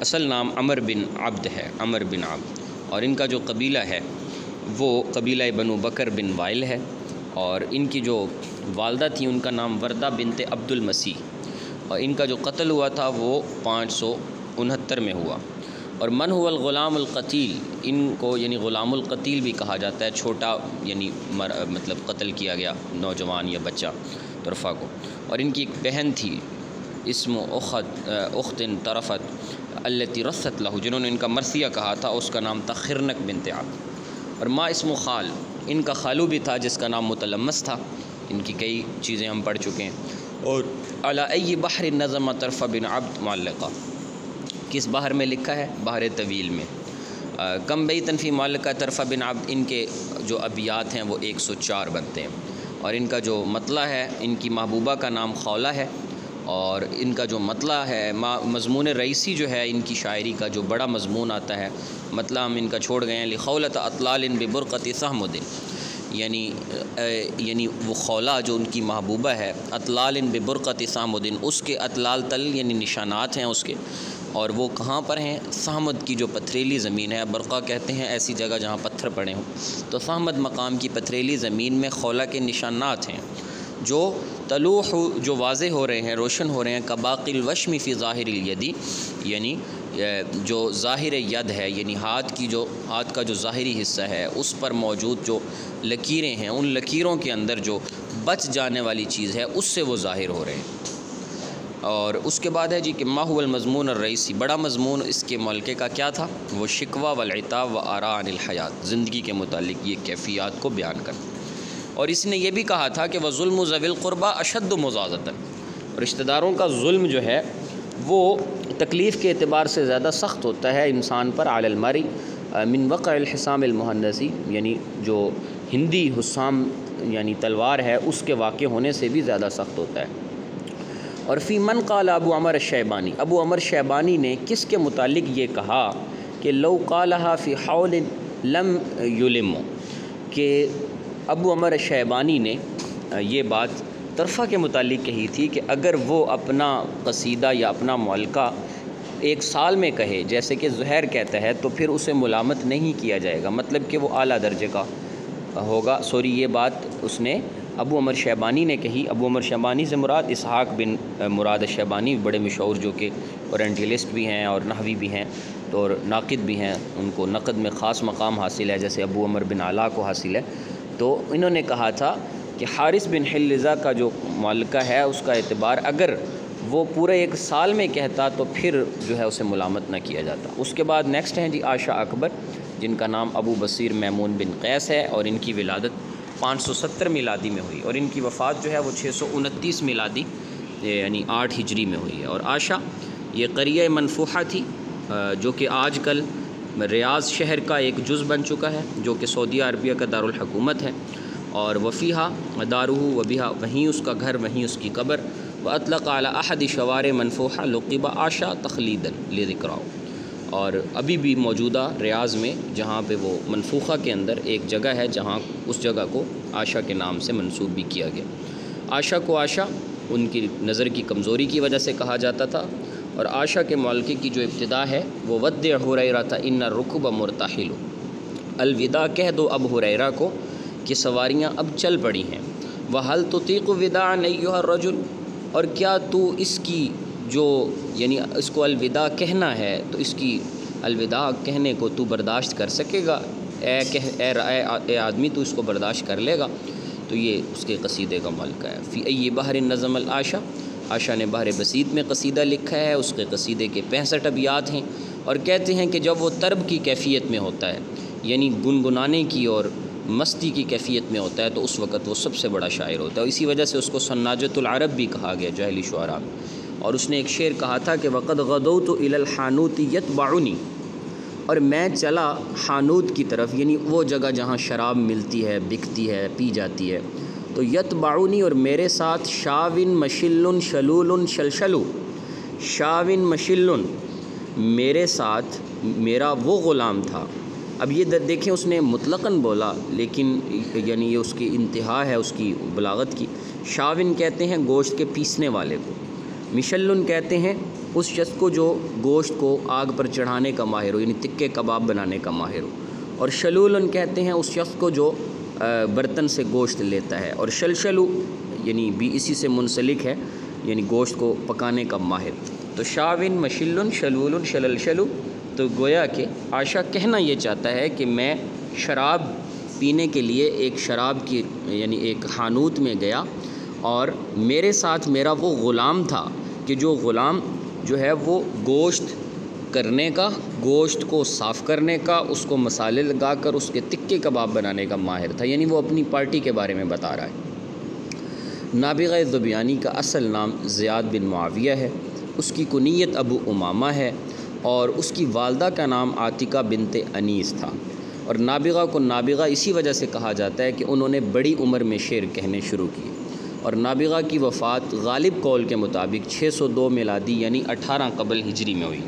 اصل نام عمر بن عبد ہے، عمر بن عبد، اور ان کا جو قبیلہ ہے وہ قبیلہ بنو بکر بن وائل ہے، اور ان کی جو والدہ تھی ان کا نام وردہ بنت عبد المسیح، اور ان کا جو قتل ہوا تھا وہ 569 میں ہوا۔ اور من هو الغلام القتیل، ان کو یعنی غلام القتیل بھی کہا جاتا ہے، چھوٹا یعنی مطلب قتل کیا گیا نوجوان یا بچہ طرفہ کو۔ اور ان کی ایک بہن تھی اسم اخت طرفت التی رست لہو، جنہوں نے ان کا مرثیہ کہا تھا، اس کا نام تھا خرنک بنت عبد۔ اور ما اسم خال، ان کا خالو بھی تھا جس کا نام متلمس تھا، ان کی کئی چیزیں ہم پڑھ چکے ہیں۔ اور علی ای بحر نظم طرفہ بن عبد معلقہ، کس بحر میں لکھا ہے؟ بحر طویل میں۔ کم بیتن فی معلقہ طرفہ بن عبد، ان کے جو ابیات ہیں وہ 104 بنتے ہیں، اور ان کا جو مطلع ہے، ان کی محبوبہ کا نام خولہ ہے، اور ان کا جو مطلع ہے مضمون رئیسی جو ہے ان کی شاعری کا جو بڑا مضمون آتا ہے، مطلع ہم ان کا چھوڑ گئے ہیں، لخولۃ اطلال ببرقۃ صہمد، یعنی وہ خولہ جو ان کی محبوبہ ہے، اطلال ببرقۃ صہمد، اس کے اطلال تل یعنی نشانات ہیں اس کے، اور وہ کہاں پر ہیں؟ صہمد کی جو پتھریلی زمین ہے، برقہ کہتے ہیں ایسی جگہ جہاں پتھر پڑے ہوں، تو صہمد مقام کی پتھریلی زمین میں خولہ کے نشانات ہیں جو تلوح، جو واضح ہو رہے ہیں، روشن ہو رہے ہیں، کباقی الوشم فی ظاہر الیدی، یعنی جو ظاہر ید ہے، یعنی ہاتھ کا جو ظاہری حصہ ہے اس پر موجود جو لکیریں ہیں، ان لکیروں کے اندر جو بچ جانے والی چیز ہے اس سے وہ ظاہر ہو رہے ہیں۔ اور اس کے بعد ہے جی کہ ما هو المضمون الرئیسی، بڑا مضمون اس کے ملکے کا کیا تھا؟ وہ شکوہ والعتاب و آراء عن الحیات، زندگی کے متعلق یہ کیفیات کو بیان کرنا۔ اور اس نے یہ بھی کہا تھا کہ وظلم ذوی القربى اشد مضاضۃ، رشتہ داروں کا ظلم جو ہے وہ تکلیف کے اعتبار سے زیادہ سخت ہوتا ہے انسان پر، علی المرء من وقع الحسام المہندسی، یعنی جو ہندی حسام یعنی تلوار ہے اس کے واقع ہونے سے بھی زیادہ سخت ہوتا ہے۔ اور فی من قال ابو عمر الشیبانی، ابو عمر شیبانی نے کس کے متعلق یہ کہا کہ لو قالها فی حول لم یلم، کہ ابو عمر شیبانی نے یہ بات طرفہ کے متعلق کہی تھی کہ اگر وہ اپنا قصیدہ یا اپنا معلقہ 1 سال میں کہے جیسے کہ زہیر کہتا ہے تو پھر اسے ملامت نہیں کیا جائے گا، مطلب کہ وہ اعلیٰ درجے کا ہوگا۔ یہ بات اس نے ابو عمر شیبانی نے کہی۔ ابو عمر شیبانی سے مراد اسحاق بن مراد شیبانی، بڑے مشہور جو کہ اورینٹلسٹ بھی ہیں اور نحوی بھی ہیں اور ناقد بھی ہیں، ان کو نقد میں خاص مقام حاصل ہے جیسے ابو عمر بن علا کو حاصل ہے۔ تو انہوں نے کہا تھا کہ حارث بن حلزہ کا جو معلقہ ہے اس کا اعتبار اگر وہ پورے 1 سال میں کہتا تو پھر جو ہے اسے ملامت نہ کیا جاتا۔ اس کے بعد نیکسٹ ہیں جی عائشہ اکبر، جن کا نام ابو بصیر میمون بن قیس ہے، اور ان کی ولادت 570 میلادی میں ہوئی، اور ان کی وفات جو ہے وہ 629 میلادی یعنی 8 ہجری میں ہوئی ہے۔ اور عائشہ یہ قریہ منفوحہ تھی جو کہ آج کل ریاض شہر کا ایک جز بن چکا ہے، جو کہ سعودیہ عربیہ کا دارالحکومت ہے، اور وفیہا دارہ وبیہا، وہیں اس کا گھر، وہیں اس کی قبر۔ واطلق علی احد شوارع منفوحہ لقب عائشہ تخلیدا لذکرہ، اور ابھی بھی موجودہ ریاض میں جہاں پہ وہ منفوخہ کے اندر ایک جگہ ہے جہاں اس جگہ کو عائشہ کے نام سے منسوب بھی کیا گیا۔ عائشہ کو عائشہ ان کی نظر کی کمزوری کی وجہ سے کہا جاتا تھا، اور عائشہ کے معلقے کی جو ابتدا ہے وہ ودع حریرہ تھا ان الرکب مرتحل، الوداع کہہ دو اب حریرہ کو کہ سواریاں اب چل پڑی ہیں۔ وہل تطیق وداعا ایھا الرجل، اور کیا تو اس کی جو یعنی اس کو الوداع کہنا ہے تو اس کی الوداع کہنے کو تو برداشت کر سکے گا؟ اے آدمی تو اس کو برداشت کر لے گا؟ تو یہ اس کے قصیدے کا ملکہ ہے۔ فی ای بحر نظم العائشہ، عائشہ نے بحر بسیط میں قصیدہ لکھا ہے، اس کے قصیدے کے 65 ابیات ہیں، اور کہتے ہیں کہ جب وہ طرب کی کیفیت میں ہوتا ہے یعنی گنگنانے کی اور مستی کی کیفیت میں ہوتا ہے تو اس وقت وہ سب سے بڑا شاعر ہوتا ہے، اسی وجہ سے اس کو سناجۃ العرب بھی کہا گیا جاہلی شعراء میں۔ اور اس نے ایک شعر کہا تھا کہ وقد غدوت الی الحانوت یتبعنی، اور میں چلا حانوت کی طرف، یعنی وہ جگہ جہاں شراب ملتی ہے، بکتی ہے، پی جاتی ہے، تو یتبعنی، اور میرے ساتھ شاون مشل شلول شلشلو، شاون مشل، میرے ساتھ میرا وہ غلام تھا۔ اب یہ دیکھیں اس نے مطلقاً بولا، لیکن یعنی یہ اس کی انتہا ہے اس کی بلاغت کی۔ شاون کہتے ہیں گوشت کے پیسنے والے کو، مشلن کہتے ہیں اس شخص کو جو گوشت کو آگ پر چڑھانے کا ماہر ہو، یعنی تکے کباب بنانے کا ماہر ہو، اور شلولن کہتے ہیں اس شخص کو جو برتن سے گوشت لیتا ہے، اور شلشلو یعنی بھی اسی سے منسلک ہے، یعنی گوشت کو پکانے کا ماہر۔ تو شاون مشلن شلولن شلشلو، تو گویا کہ عائشہ کہنا یہ چاہتا ہے کہ میں شراب پینے کے لیے ایک شراب کی یعنی ایک حانوت میں گیا، اور میرے ساتھ میرا وہ غلام تھا کہ جو غلام جو ہے وہ گوشت کرنے کا، گوشت کو صاف کرنے کا، اس کو مسالے لگا کر اس کے تکے کباب بنانے کا ماہر تھا، یعنی وہ اپنی پارٹی کے بارے میں بتا رہا ہے۔ نابغہ ذبیانی کا اصل نام زیاد بن معاویہ ہے، اس کی کنیت ابو امامہ ہے، اور اس کی والدہ کا نام عاتقہ بنت انیس تھا۔ اور نابغہ کو نابغہ اسی وجہ سے کہا جاتا ہے کہ انہوں نے بڑی عمر میں شعر کہنے شروع کیے، اور نابغہ کی وفات غالب قول کے مطابق 602 میلادی یعنی 18 قبل ہجری میں ہوئی۔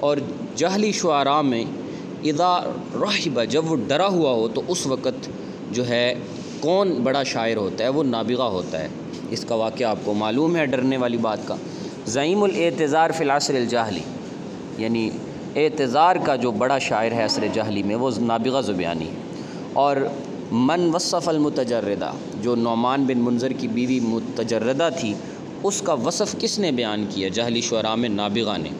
اور جاہلی شعراء میں اذا رحب، جب وہ ڈرا ہوا ہو تو اس وقت جو ہے کون بڑا شاعر ہوتا ہے، وہ نابغہ ہوتا ہے۔ اس کا واقعہ آپ کو معلوم ہے ڈرنے والی بات کا۔ زعیم الاعتذار فی العصر الجاہلی، یعنی اعتذار کا جو بڑا شاعر ہے عصر جاہلی میں، وہ نابغہ ذبیانی ہے۔ اور من وصف المتجردہ، جو نعمان بن منذر کی بیوی متجردہ تھی، اس کا وصف کس نے بیان کیا؟ جاہلی شعراء میں نابغہ نے۔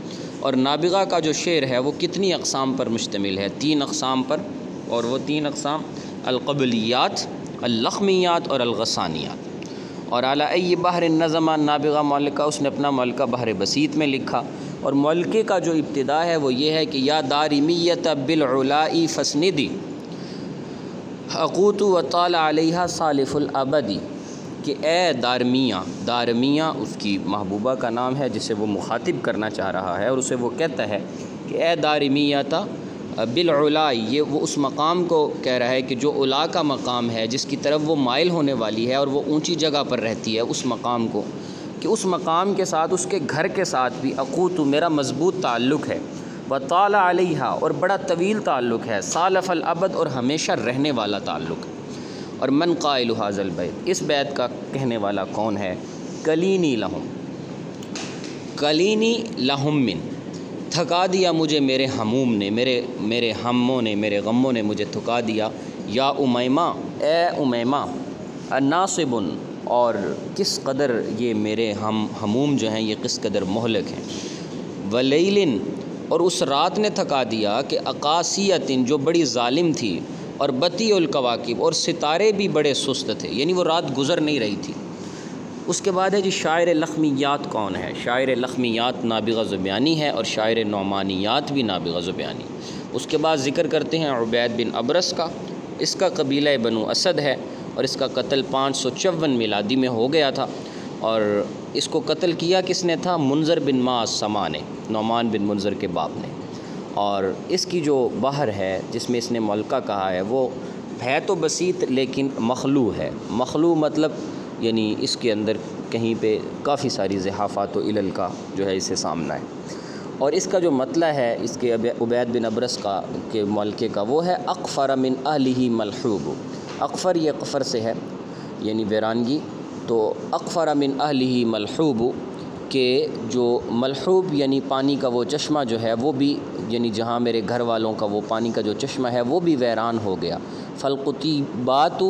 اور نابغہ کا جو شعر ہے وہ کتنی اقسام پر مشتمل ہے؟ 3 اقسام پر، اور وہ 3 اقسام القبلیات، اللخمیات اور الغسانیات۔ اور علی ای بحر نظم نابغہ ملکہ، اس نے اپنا ملکہ بحر بسیط میں لکھا، اور ملکے کا جو ابتدا ہے وہ یہ ہے کہ یا دارمیت بالعلائی فسندی اقوت و طال علیہ صالف الابدی، کہ اے دارمیہ، دارمیہ اس کی محبوبہ کا نام ہے جسے وہ مخاطب کرنا چاہ رہا ہے، اور اسے وہ کہتا ہے کہ اے دارمیت بالعلائی، یہ وہ اس مقام کو کہہ رہا ہے کہ جو علا کا مقام ہے، جس کی طرف وہ مائل ہونے والی ہے اور وہ اونچی جگہ پر رہتی ہے، اس مقام کو، کہ اس مقام کے ساتھ اس کے گھر کے ساتھ بھی اقوت میرا مضبوط تعلق ہے، وطال علیہ اور بڑا طویل تعلق ہے، صالف الابد اور ہمیشہ رہنے والا تعلق ہے۔ اور من قائل ھذا البیت، اس بیت کا کہنے والا کون ہے؟ کلینی لہم، کلینی لہم من، تھکا دیا مجھے میرے ہموم نے، میرے ہموں نے، میرے غموں نے مجھے تھکا دیا۔ یا امیمہ، اے امیمہ، ناصب، اور کس قدر یہ میرے ہموم جو ہیں یہ کس قدر مہلک ہیں۔ ولیلن، اور اس رات نے تھکا دیا کہ اقاسیت، جو بڑی ظالم تھی، اور بطیع الکواکب، اور ستارے بھی بڑے سست تھے، یعنی وہ رات گزر نہیں رہی تھی۔ اس کے بعد ہے جی شاعر لخمیات کون ہے؟ شاعر لخمیات نابغہ ذبیانی ہے، اور شاعر نعمانیات بھی نابغہ ذبیانی۔ اس کے بعد ذکر کرتے ہیں عبید بن ابرس کا، اس کا قبیلہ بنو اسد ہے، اور اس کا قتل 554 میلادی میں ہو گیا تھا، اور اس کو قتل کیا کس نے تھا؟ منذر بن ماسما نے، نعمان بن منذر کے باپ نے۔ اور اس کی جو بحر ہے جس میں اس نے ملکہ کہا ہے، وہ ہے تو بسیط لیکن مخلوع ہے۔ مخلوع مطلب یعنی اس کے اندر کہیں پہ کافی ساری زحافات و علل کا جو ہے اسے سامنا ہے۔ اور اس کا جو مطلع ہے اس کے عبید بن ابرس کا کے ملکے کا، وہ ہے اقفر من اہلہ ملحوب۔ اقفر یہ قفر سے ہے یعنی ویرانگی، تو اقفر من اہلہ ملحوب، کہ جو ملحوب یعنی پانی کا وہ چشمہ جو ہے وہ بھی، یعنی جہاں میرے گھر والوں کا وہ پانی کا جو چشمہ ہے وہ بھی ویران ہو گیا۔ فالقطیبات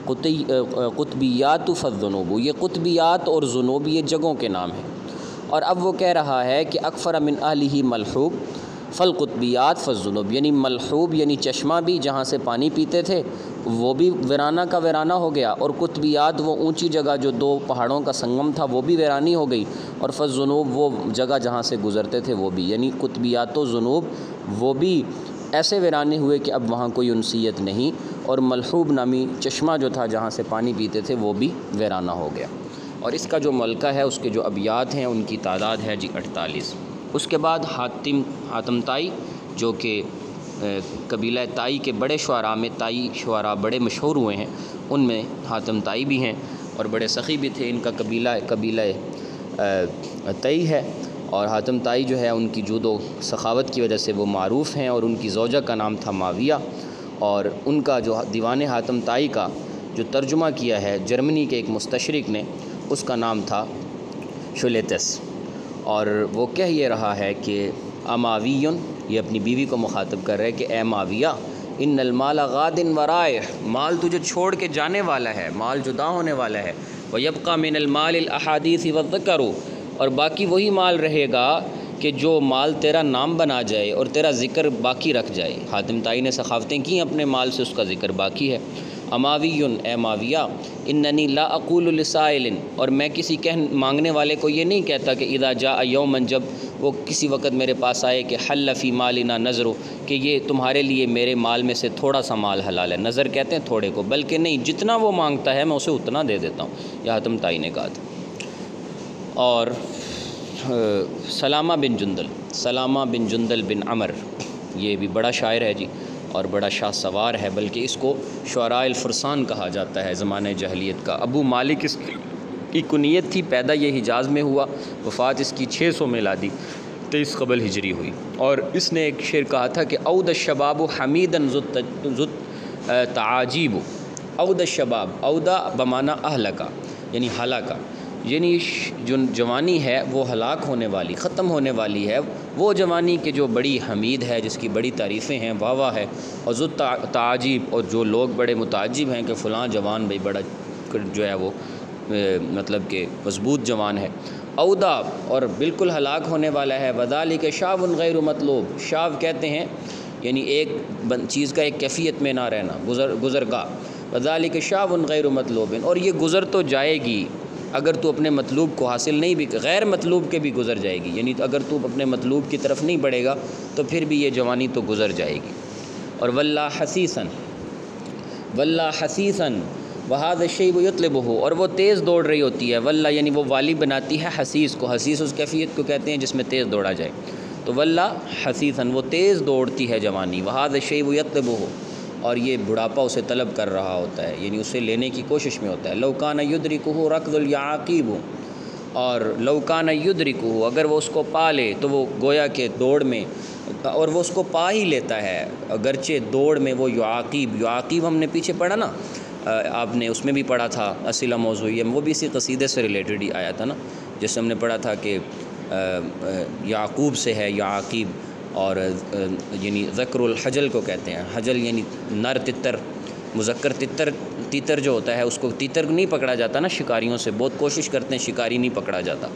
قطبیات فالذنوب، یہ قطبیات اور ذنوب یہ جگہوں کے نام ہیں۔ اور اب وہ کہہ رہا ہے کہ اکفر من اہلہ ملحوب فالقطبیات فالذنوب، یعنی ملحوب یعنی چشمہ بھی جہاں سے پانی پیتے تھے وہ بھی ویرانہ کا ویرانہ ہو گیا، اور قطبیات وہ اونچی جگہ جو 2 پہاڑوں کا سنگم تھا وہ بھی ویرانی ہو گئی، اور فالذنوب وہ جگہ جہاں سے گزرتے تھے وہ بھی، یعنی قطبیات و ذنوب وہ بھی ایسے ویرانے ہوئے کہ اب وہاں کوئی انسیت نہیں، اور ملحوب نامی چشمہ جو تھا جہاں سے پانی پیتے تھے وہ بھی ویرانہ ہو گیا۔ اور اس کا جو ملکہ ہے اس کے جو ابیات ہیں ان کی تعداد ہے جی 48۔ اس کے بعد حاتم طائی جو کہ قبیلہ طائی کے بڑے شعراء میں، طائی شعراء بڑے مشہور ہوئے ہیں، ان میں حاتم طائی بھی ہیں اور بڑے سخی بھی تھے۔ ان کا قبیلہ طائی ہے، اور حاتم طائی جو ہے ان کی جود و سخاوت کی وجہ سے وہ معروف ہیں، اور ان کی زوجہ کا نام تھا معاویہ، اور ان کا جو دیوان حاتم طائی کا جو ترجمہ کیا ہے جرمنی کے ایک مستشرق نے، اس کا نام تھا شولیتس، اور وہ کہہ یہ رہا ہے کہ اماویٌ، یہ اپنی بیوی کو مخاطب کر رہے کہ اے معاویہ، ان المال غاد ورائے، مال تجھے چھوڑ کے جانے والا ہے، مال جدا ہونے والا ہے، ویبقى من المال الاحادیث والذکر، اور باقی وہی مال رہے گا کہ جو مال تیرا نام بنا جائے اور تیرا ذکر باقی رکھ جائے۔ حاتم طائی نے سخاوتیں کی اپنے مال سے، اس کا ذکر باقی ہے۔ اماویٌ، اے معاویہ، اننی لا اقول لسائل، اور میں کسی مانگنے والے کو یہ نہیں کہتا کہ اذا جاء یوما، جب وہ کسی وقت میرے پاس آئے کہ حل فی مالنا نظر، کہ یہ تمہارے لیے میرے مال میں سے تھوڑا سا مال حلال ہے۔ نظر کہتے ہیں تھوڑے کو، بلکہ نہیں، جتنا وہ مانگتا ہے میں اسے اتنا دے دیتا ہوں، یہ حاتم طائی نے کہا تھا۔ اور سلامہ بن جندل بن عمر، یہ بھی بڑا شاعر ہے جی، اور بڑا شاہ سوار ہے، بلکہ اس کو شعراء الفرسان کہا جاتا ہے زمانہ جاہلیت کا۔ ابو مالک اس کی کنیت تھی، پیدا یہ حجاز میں ہوا، وفات اس کی 600 میلادی 23 قبل ہجری ہوئی۔ اور اس نے ایک شعر کہا تھا کہ اود الشباب حمیدن ذت تعاجیب، اود الشباب، اودا بمعنی اہلکا یعنی ہلاکا، یعنی جو جوانی ہے وہ ہلاک ہونے والی، ختم ہونے والی ہے، وہ جوانی کہ جو بڑی حمید ہے، جس کی بڑی تعریفیں ہیں، واہ واہ ہے، اور ذو تعجیب، اور جو لوگ بڑے متعجب ہیں کہ فلاں جوان بھائی بڑا جو ہے وہ مطلب کہ مضبوط جوان ہے۔ اودا، اور بالکل ہلاک ہونے والا ہے۔ وذالک شاب غیر مطلوب، شاب کہتے ہیں یعنی ایک چیز کا ایک کیفیت میں نہ رہنا، گزرگاہ۔ وذالک شاب غیر مطلوب، اور یہ گزر تو جائے گی اگر تو اپنے مطلوب کو حاصل نہیں بھی، غیر مطلوب کے بھی گزر جائے گی، یعنی اگر تو اپنے مطلوب کی طرف نہیں بڑھے گا تو پھر بھی یہ جوانی تو گزر جائے گی۔ اور واللہ حسیساً وہذا الشیب یطلبہ، اور وہ تیز دوڑ رہی ہوتی ہے، واللہ یعنی وہ والی بناتی ہے حسیس کو، حسیس اس کیفیت کو کہتے ہیں جس میں تیز دوڑا جائے، تو واللہ حسیساً، وہ تیز دوڑتی ہے جوانی، وہذا الشیب یطلبہ، اور یہ بڑھاپا اسے طلب کر رہا ہوتا ہے، یعنی اسے لینے کی کوشش میں ہوتا ہے۔ لو کان یدرکہ رکض الیعاقیب، اور لو کان یدرکہ، اگر وہ اس کو پا لے تو وہ گویا کہ دوڑ میں، اور وہ اس کو پا ہی لیتا ہے اگرچہ دوڑ میں وہ یعاقیب ہم نے پیچھے پڑھا نا، آپ نے اس میں بھی پڑھا تھا، اصیلہ موضوعیہ میں، وہ بھی اسی قصیدے سے ریلیٹڈ ہی آیا تھا نا، جس ہم نے پڑھا تھا کہ یعقوب سے ہے یعاقیب، اور یعنی ذکر الحجل کو کہتے ہیں، حجل یعنی نر تتر، مذکر تیتر جو ہوتا ہے، اس کو تیتر نہیں پکڑا جاتا نا شکاریوں سے، بہت کوشش کرتے ہیں شکاری نہیں پکڑا جاتا،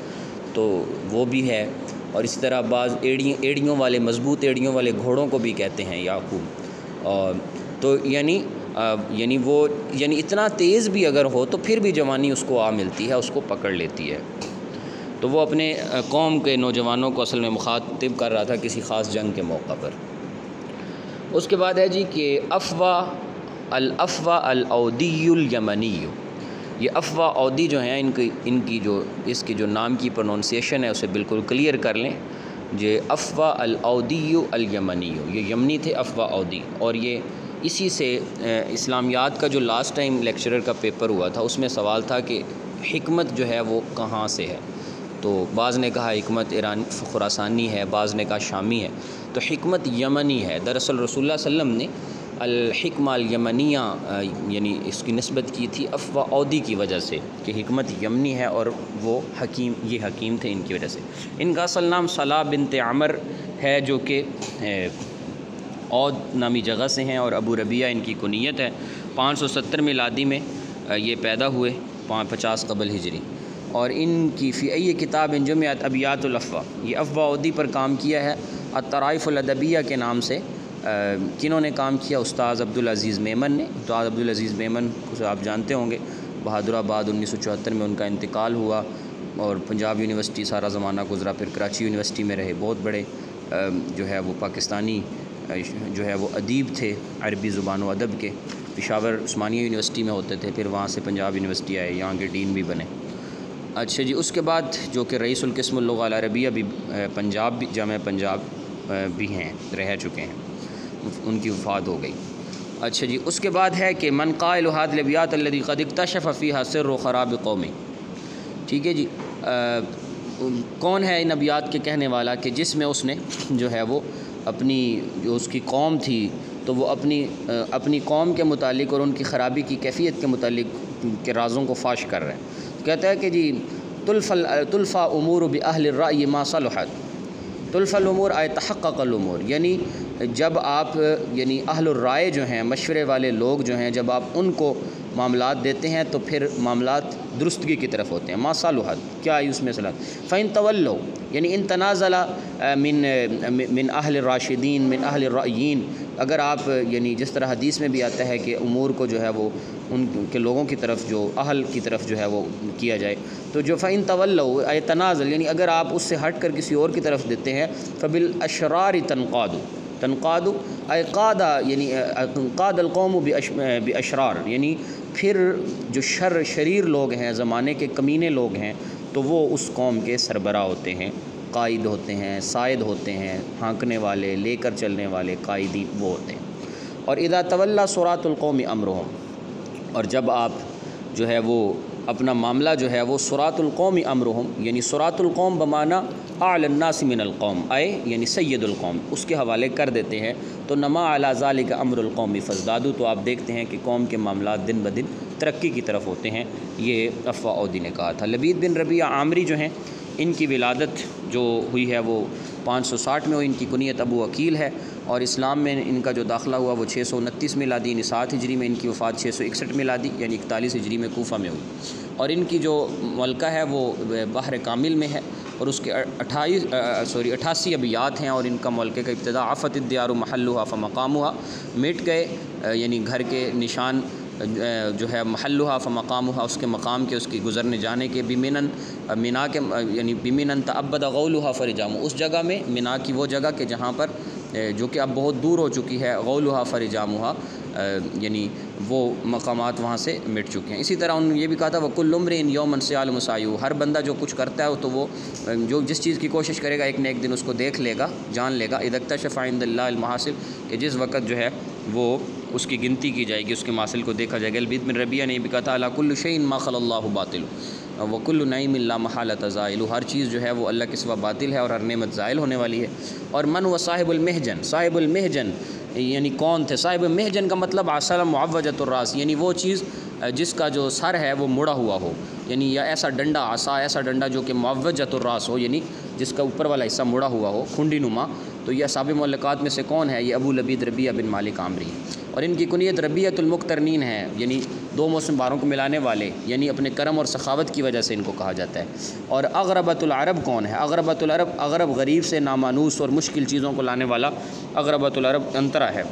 تو وہ بھی ہے۔ اور اسی طرح بعض ایڑیوں والے، مضبوط ایڑیوں والے گھوڑوں کو بھی کہتے ہیں یعقوب، اور تو یعنی وہ یعنی اتنا تیز بھی اگر ہو تو پھر بھی جوانی اس کو ملتی ہے، اس کو پکڑ لیتی ہے۔ تو وہ اپنے قوم کے نوجوانوں کو اصل میں مخاطب کر رہا تھا کسی خاص جنگ کے موقع پر۔ اس کے بعد ہے جی کہ الافوا الاودی الیمنی، یہ افوا اودی جو ہیں ان کی جو اس کی جو نام کی پروننسیشن ہے اسے بالکل کلیئر کر لیں، یہ افوا الاودی الیمنی، یہ یمنی تھے افوا اودی، اور یہ اسی سے اسلامیات کا جو لاسٹ ٹائم لیکچرر کا پیپر ہوا تھا اس میں سوال تھا کہ حکمت جو ہے وہ کہاں سے ہے، تو بعض نے کہا حکمت خراسانی ہے، بعض نے کہا شامی ہے، تو حکمت یمنی ہے۔ دراصل رسول اللہ صلی اللہ علیہ وسلم نے الحکمہ الیمنیہ یعنی اس کی نسبت کی تھی افوا اودی کی وجہ سے کہ حکمت یمنی ہے، اور وہ یہ حکیم تھے ان کی وجہ سے۔ ان کا اصل نام صلاح بنت عمر ہے، جو کہ اود نامی جگہ سے ہیں، اور ابو ربیعہ ان کی کنیت ہے۔ 570 میلادی میں یہ پیدا ہوئے، 50 قبل ہجری، اور ان کی فی ای کتاب جمعت ابیات الافوا، یہ افوا اودی پر کام کیا ہے۔ الطرائف الادبیہ کے نام سے کنہوں نے کام کیا؟ استاذ عبدالعزیز میمن نے۔ استاذ عبدالعزیز میمن کو آپ جانتے ہوں گے، بہادر آباد 1974 میں ان کا انتقال ہوا، اور پنجاب یونیورسٹی سارا زمانہ گزرا، پھر کراچی یونیورسٹی میں رہے، بہت بڑے جو ہے وہ پاکستانی جو ہے وہ ادیب تھے عربی زبان و ادب کے، پشاور عثمانیہ یونیورسٹی میں ہوتے تھے، پھر وہاں سے پنجاب یونیورسٹی آئے، یہاں کے ڈین بھی بنے، اچھا جی، اس کے بعد جو کہ رئیس القسم اللغہ العربیہ بھی پنجاب بھی جامعہ پنجاب بھی ہیں، رہ چکے ہیں، ان کی وفات ہو گئی۔ اچھا جی، اس کے بعد ہے کہ من قائل هذه الابیات الذی قد اکتشف فیها سر خراب قومی، ٹھیک ہے جی، کون ہے ان ابیات کے کہنے والا کہ جس میں اس نے جو ہے وہ اپنی جو اس کی قوم تھی تو وہ اپنی قوم کے متعلق اور ان کی خرابی کی کیفیت کے متعلق کے رازوں کو فاش کر رہے ہیں۔ کہتا ہے کہ جی تلفا امور باہل الرأی ما صلحت، تلف الامور آئے تحقق الامور، یعنی جب آپ یعنی اہل الرائے جو ہیں، مشورے والے لوگ جو ہیں، جب آپ ان کو معاملات دیتے ہیں تو پھر معاملات درستگی کی طرف ہوتے ہیں۔ ما صالحت، کیا آئی اس میں صلاح، فإن تولوا یعنی ان تنازل من اہل الراشدین من اہل الرأیین، اگر آپ یعنی جس طرح حدیث میں بھی آتا ہے کہ امور کو جو ہے وہ ان کے لوگوں کی طرف جو اہل کی طرف جو ہے وہ کیا جائے، تو جو فإن تولوا اے تنازل یعنی اگر آپ اس سے ہٹ کر کسی اور کی طرف دیتے ہیں، فبالاشرار تنقاد اے قادہ یعنی قاد القوم باشرار، یعنی پھر جو شریر لوگ ہیں، زمانے کے کمینے لوگ ہیں، تو وہ اس قوم کے سربراہ ہوتے ہیں، قائد ہوتے ہیں، سائد ہوتے ہیں، ہانکنے والے، لے کر چلنے والے قائدی وہ ہوتے ہیں۔ اور اذا تولی صراط القوم امرهم، اور جب آپ جو ہے وہ اپنا معاملہ جو ہے وہ صراط القوم امرهم یعنی صراط القوم بمعنی اعلی الناس من القوم اے یعنی سید القوم اس کے حوالے کر دیتے ہیں، تو نما علی ذلک امر القوم فازدادوا، تو آپ دیکھتے ہیں کہ قوم کے معاملات دن بدن ترقی کی طرف ہوتے ہیں۔ یہ افوا اودی نے کہا تھا۔ لبید بن ربیعہ عامری جو ہیں، ان کی ولادت جو ہوئی ہے وہ 560 میں ہوئی، ان کی کنیت ابو عقیل ہے، اور اسلام میں ان کا جو داخلہ ہوا وہ 629 میلادی یعنی 7 ہجری میں، ان کی وفات 661 میلادی یعنی 41 ہجری میں کوفہ میں ہوئی، اور ان کی جو ملکہ ہے وہ بحر کامل میں ہے، اور اس کے 88 ابیات ہیں، اور ان کا ملکہ کا ابتدا عفت الدیار محلها فمقامها، مٹ گئے یعنی گھر کے نشان جو ہے محلها فمقامها اس کے مقام کے، اس کی گزرنے جانے کے، بمنن منا کے یعنی بمنن تعبد غولها فرجام، اس جگہ میں منا کی وہ جگہ کہ جہاں پر جو کہ اب بہت دور ہو چکی ہے، غولها فرجامها یعنی وہ مقامات وہاں سے مٹ چکے ہیں۔ اسی طرح انہوں نے یہ بھی کہا تھا وَكُلُّ امْرِئٍ يَوْمًا سَيَعْلَمُ سَعْيُهُ، ہر بندہ جو کچھ کرتا ہے تو وہ جو جس چیز کی کوشش کرے گا ایک نہ ایک دن اس کو دیکھ لے گا، جان لے گا۔ اِذَا اكْتَشَفَ عِندَ اللَّهِ الْمَحَاسِنَ، کہ جس وقت جو ہے وہ اس کی گنتی کی جائے گی، اس کے محاصل کو دیکھا جائے گا۔ لبید بن ربیعہ نے یہ بھی کہا تھا عَلَى كُلِّ شَيْءٍ مَا خَلَا اللَّهُ بَاطِلٌ وَكُلُّ نَعِيمٍ لَا مَحَالَةَ زَائِلُ، ہر چیز جو ہے وہ اللہ کے سوا باطل ہے اور ہر نعمت زائل ہونے والی ہے۔ اور من و صاحب المحجن، صاحب المحجن یعنی کون تھے؟ صاحب محجن کا مطلب عصا معوجۃ الراس، یعنی وہ چیز جس کا جو سر ہے وہ مڑا ہوا ہو، یعنی یا ایسا ڈنڈا، عصا ایسا ڈنڈا جو کہ معوجۃ الراس ہو، یعنی جس کا اوپر والا حصہ مڑا ہوا ہو، کھنڈی نما۔ تو یہ اصحاب معلقات میں سے کون ہے؟ یہ ابو لبید ربیعہ بن مالک عامری، اور ان کی کنیت ربیعۃ المقترنین ہے، یعنی دو موسم باروں کو ملانے والے، یعنی اپنے کرم اور سخاوت کی وجہ سے ان کو کہا جاتا ہے۔ اور اغربۃ العرب کون ہے؟ اغربۃ العرب، اغرب غریب سے نامانوس اور مشکل چیزوں کو لانے والا اغربۃ العرب انترا ہے۔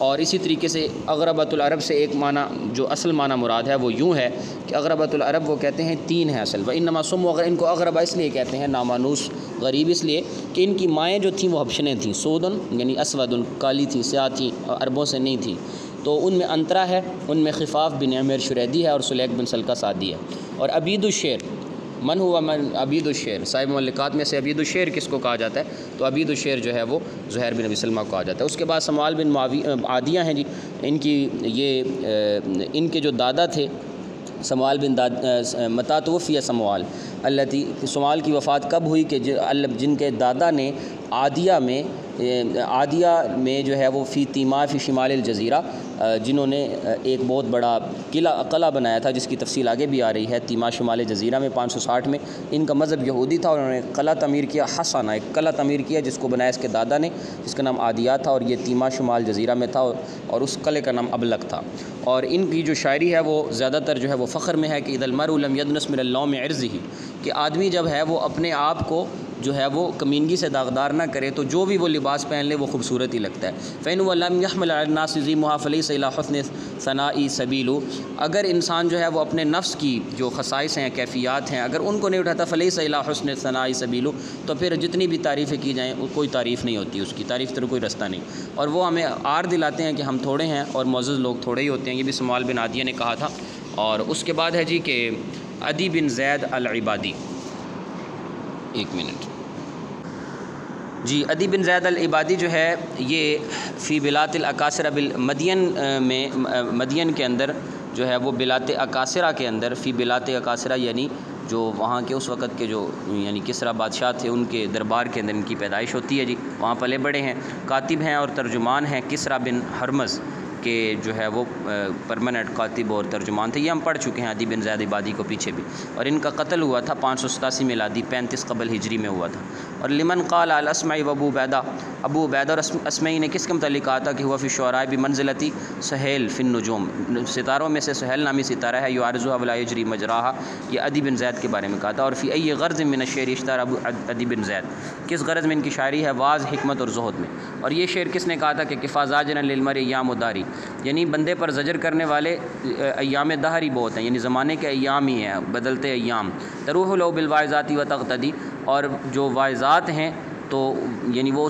اور اسی طریقے سے اغربۃ العرب سے ایک معنی جو اصل معنی مراد ہے وہ یوں ہے کہ اغربۃ العرب وہ کہتے ہیں 3 ہیں اصل، وانما سموا، اگر ان کو اغربا اس لیے کہتے ہیں نامانوس غریب اس لیے کہ ان کی مائیں جو تھیں وہ حبشنیں تھیں، سودن یعنی اسودن کالی تھیں، سیاہ تھیں، عربوں سے نہیں تھیں، تو ان میں انترا ہے، ان میں خفاف بن عمیر شریدی ہے اور سلیق بن سلقہ سعدی ہے۔ اور عبید الشعر، من ہوا من عبید الشعر، صاحب معلقات میں سے عبید الشعر کس کو کہا جاتا ہے؟ تو عبید الشعر جو ہے وہ زہیر بن ابی سلمہ کو کہا جاتا ہے۔ اس کے بعد سموال بن عادیہ ہیں جی، ان کی ان کے جو دادا تھے سموال بن متا توفی سموال التی، سموال کی وفات کب ہوئی کہ جن کے دادا نے عادیہ میں جو ہے وہ فی تیما فی شمال الجزیرہ، جنہوں نے ایک بہت بڑا قلعہ بنایا تھا جس کی تفصیل آگے بھی آ رہی ہے، تیما شمال جزیرہ میں 560 میں، ان کا مذہب یہودی تھا اور انہوں نے قلعہ تعمیر کیا، حسانہ ایک قلعہ تعمیر کیا جس کو بنایا اس کے دادا نے، جس کا نام عادیہ تھا، اور یہ تیما شمال جزیرہ میں تھا، اور اس قلعے کا نام ابلق تھا۔ اور ان کی جو شاعری ہے وہ زیادہ تر جو ہے وہ فخر میں ہے کہ اذا المرء لم يدنس من اللوم عرضه، کہ آدمی جب ہے وہ اپنے آپ کو جو ہے وہ کمینگی سے داغدار نہ کرے تو جو بھی وہ لباس پہن لے وہ خوبصورت ہی لگتا ہے۔ فإن لم يحمل على الناس ذمها فليس إلى حسن ثناء سبيل، اگر انسان جو ہے وہ اپنے نفس کی جو خصائص ہیں، کیفیات ہیں، اگر ان کو نہیں اٹھاتا فليس إلى حسن ثناء سبيل، تو پھر جتنی بھی تعریفیں کی جائیں کوئی تعریف نہیں ہوتی، اس کی تعریف تو کوئی رستہ نہیں، اور وہ ہمیں آر دلاتے ہیں کہ ہم تھوڑے ہیں اور معزز لوگ تھوڑے ہی ہوتے ہیں۔ یہ بھی سموال بن عادیہ نے کہا تھا۔ اور اس کے بعد ہے جی کہ عدی بن زید العبادی، ایک منٹ جی، عدی بن زید العبادی جو ہے یہ فی بلاد الاکاسرہ مدین کے اندر جو ہے وہ بلاد اکاسرہ کے اندر، فی بلاد اکاسرہ یعنی جو وہاں کے اس وقت کے جو یعنی کسریٰ بادشاہ تھے ان کے دربار کے اندر ان کی پیدائش ہوتی ہے جی، وہاں پلے بڑے ہیں، کاتب ہیں اور ترجمان ہیں کسریٰ بن ہرمز کہ جو ہے وہ پرماننٹ کاتب اور ترجمان تھے، یہ ہم پڑھ چکے ہیں عدی بن زید عبادی کو پیچھے بھی، اور ان کا قتل ہوا تھا 587 میلادی 35 قبل ہجری میں ہوا تھا۔ اور لمن قال الاسمعی و ابو عبیدہ، ابو عبیدہ اور اسمعی نے کس کے متعلق کہا تھا کہ ہوا فی الشعراء بمنزلتی سہیل فی النجوم، ستاروں میں سے سہیل نامی ستارہ ہے، یعرضها ولا یجری مجراها، یہ عدی بن زید کے بارے میں کہا تھا۔ اور فی ای غرض من الشعر اشتہر ابو عدی بن زید، کس غرض میں ان کی شاعری ہے؟ واز، حکمت اور زہد میں۔ اور یہ شعر کس نے کہا تھا کہ کفا زاجرا للمرء ایام داری، یعنی بندے پر زجر کرنے والے ایام دہر ہی بہت ہیں، یعنی زمانے کے ایام ہی ہیں، بدلتے ایام، تروح لو بالواعظات و تقتدی، اور جو واعظات ہیں تو یعنی وہ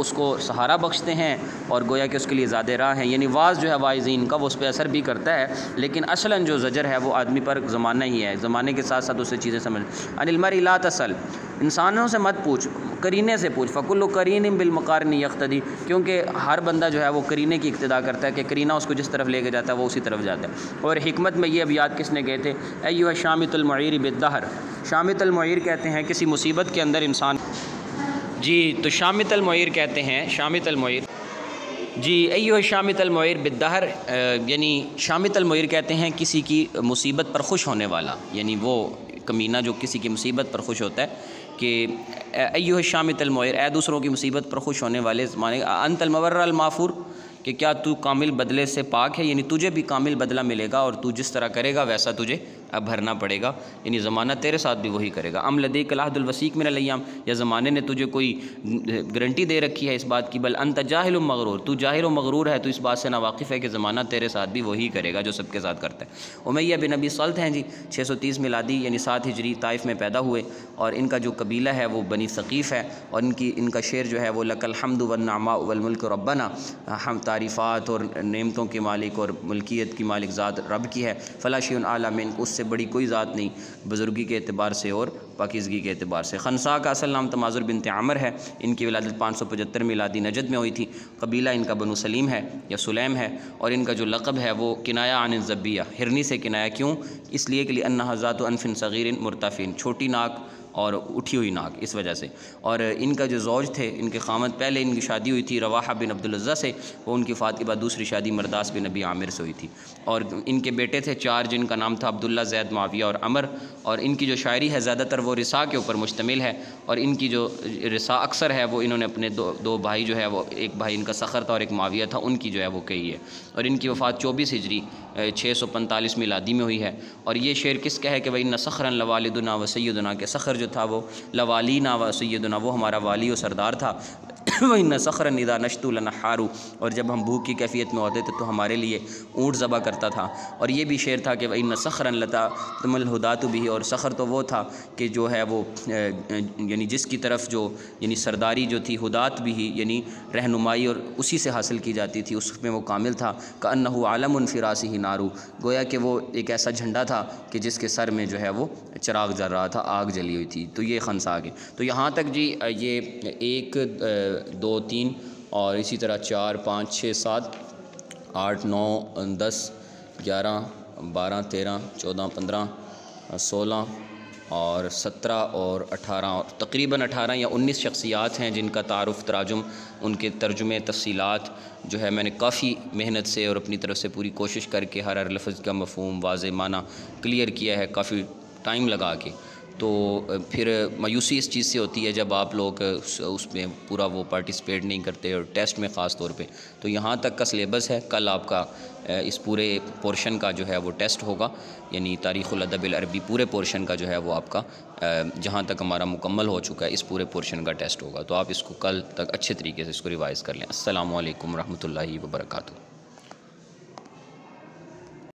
اس کو سہارا بخشتے ہیں اور گویا کہ اس کے لیے زیادہ راہ ہیں، یعنی واعظ جو ہے واعظین کا وہ اس پہ اثر بھی کرتا ہے، لیکن اصلاً جو زجر ہے وہ آدمی پر زمانہ ہی ہے، زمانے کے ساتھ ساتھ اسے چیزیں سمجھ۔ عن المرء لا تسل، انسانوں سے مت پوچھ، قرینے سے پوچھ، فکل قرین بالمقارن یقتدی، کیونکہ ہر بندہ جو ہے وہ قرینے کی اقتدا کرتا ہے کہ قرینہ اس کو جس طرف لے کے جاتا ہے وہ اسی طرف جاتا ہے۔ اور حکمت میں یہ ابیات کس نے کہے تھے؟ ایھا شامت المعیر بالدہر، شامت المعیر کہتے ہیں کسی مصیبت کے اندر انسان جی، تو شامت المعیر کہتے ہیں، شامت المعیر جی، ایھا شامت المعیر بالدہر، یعنی شامت المعیر کہتے ہیں کسی کی مصیبت پر خوش ہونے والا، یعنی وہ کمینہ جو کسی کی مصیبت پر خوش ہوتا ہے کہ ایھا شامت المعیر، اے دوسروں کی مصیبت پر خوش ہونے والے، مانے انت المبرر المغفور، کہ کیا تو کامل بدلے سے پاک ہے، یعنی تجھے بھی کامل بدلہ ملے گا اور تو جس طرح کرے گا ویسا تجھے اب بھرنا پڑے گا، یعنی زمانہ تیرے ساتھ بھی وہی کرے گا۔ ام لدیک العہد الوثیق من الایام، یا زمانے نے تجھے کوئی گارنٹی دے رکھی ہے اس بات کی، بل انت جاہل مغرور، تو جاہل و مغرور ہے، تو اس بات سے ناواقف ہے کہ زمانہ تیرے ساتھ بھی وہی کرے گا جو سب کے ساتھ کرتا ہے۔ امیہ بن ابی صلت ہیں جی، 630 میلادی یعنی 7 ہجری، طائف میں پیدا ہوئے، اور ان کا جو قبیلہ ہے وہ بنی ثقیف ہے، اور ان کا شعر جو ہے وہ لک الحمد والنعماء والملک ربنا، ہم تعریفات اور نعمتوں کے مالک اور ملکیت کی مالک ذات رب کی ہے، فلا شیء اعلی من، اس سے بڑی کوئی ذات نہیں بزرگی کے اعتبار سے اور پاکیزگی کے اعتبار سے۔ خنساء کا اصل نام تماظر بنت عمر ہے، ان کی ولادت 575 میلادی نجد میں ہوئی تھی، قبیلہ ان کا بنو سلیم ہے یا سلیم ہے، اور ان کا جو لقب ہے وہ کنایہ عن الزبیہ، ہرنی سے کنایہ، کیوں؟ اس لیے کہ لأنہا ذات انف صغیر مرتفع، چھوٹی ناک اور اٹھی ہوئی ناک، اس وجہ سے۔ اور ان کا جو زوج تھے، ان کے خامد، پہلے ان کی شادی ہوئی تھی رواحہ بن عبد العزیٰ سے، وہ ان کی وفات کے بعد دوسری شادی مرداس بن ابی عامر سے ہوئی تھی، اور ان کے بیٹے تھے 4 جن کا نام تھا عبداللہ، زید، معاویہ اور عمر، اور ان کی جو شاعری ہے زیادہ تر وہ رثاء کے اوپر مشتمل ہے، اور ان کی جو رثاء اکثر ہے وہ انہوں نے اپنے دو بھائی جو ہے وہ، ایک بھائی ان کا سخر تھا اور ایک معاویہ تھا، ان کی جو ہے وہ کہی ہے، اور ان کی وفات 24 ہجری 645 میلادی میں ہوئی ہے۔ اور یہ شعر کس کا ہے کہ وَإِنَّ صَخْرًا لَوَالِدُنَا وَسَيِّدُنَا، کہ صخر جو تھا وہ لوالینا و سیدنا، وہ ہمارا والی و سردار تھا، وَإِنَّ صَخْرًا إِذَا نَشْتُ لَنَحَّارُ، اور جب ہم بھوک کی کیفیت میں ہوتے تھے تو ہمارے لیے اونٹ ذبح کرتا تھا۔ اور یہ بھی شعر تھا کہ وَإِنَّ صَخْرًا لَتَأْتَمُ الْهُدَاةُ بِهِ، اور صخر تو وہ تھا کہ جو ہے وہ یعنی جس کی طرف جو یعنی سرداری جو تھی ہدات بھی ہی، یعنی رہنمائی اور اسی سے حاصل کی جاتی تھی، اس میں وہ کامل تھا۔ كأنه عَلَمٌ فِي رَأْسِهِ نَارُ، گویا کہ وہ ایک ایسا جھنڈا تھا کہ جس کے سر میں جو ہے وہ چراغ جل رہا تھا، آگ جلی ہوئی تھی۔ تو یہ خنساء کے، تو یہاں تک جی یہ 1 2 3 اور اسی طرح 4 5 6 7 8 9 10 11 12 13 14 15 16 اور 17 اور 18 اور تقریباً 18 یا 19 شخصیات ہیں جن کا تعارف، تراجم، ان کے ترجمے، تفصیلات جو ہے میں نے کافی محنت سے اور اپنی طرف سے پوری کوشش کر کے ہر لفظ کا مفہوم، واضح معنی کلیئر کیا ہے، کافی ٹائم لگا کے۔ تو پھر مایوسی اس چیز سے ہوتی ہے جب آپ لوگ اس میں پورا وہ پارٹیسپیٹ نہیں کرتے، اور ٹیسٹ میں خاص طور پہ۔ تو یہاں تک کا سلیبس ہے، کل آپ کا اس پورے پورشن کا جو ہے وہ ٹیسٹ ہوگا، یعنی تاریخ الادب العربی پورے پورشن کا جو ہے وہ آپ کا جہاں تک ہمارا مکمل ہو چکا ہے اس پورے پورشن کا ٹیسٹ ہوگا، تو آپ اس کو کل تک اچھے طریقے سے اس کو ریوائز کر لیں۔ السلام علیکم ورحمۃ اللہ وبرکاتہ۔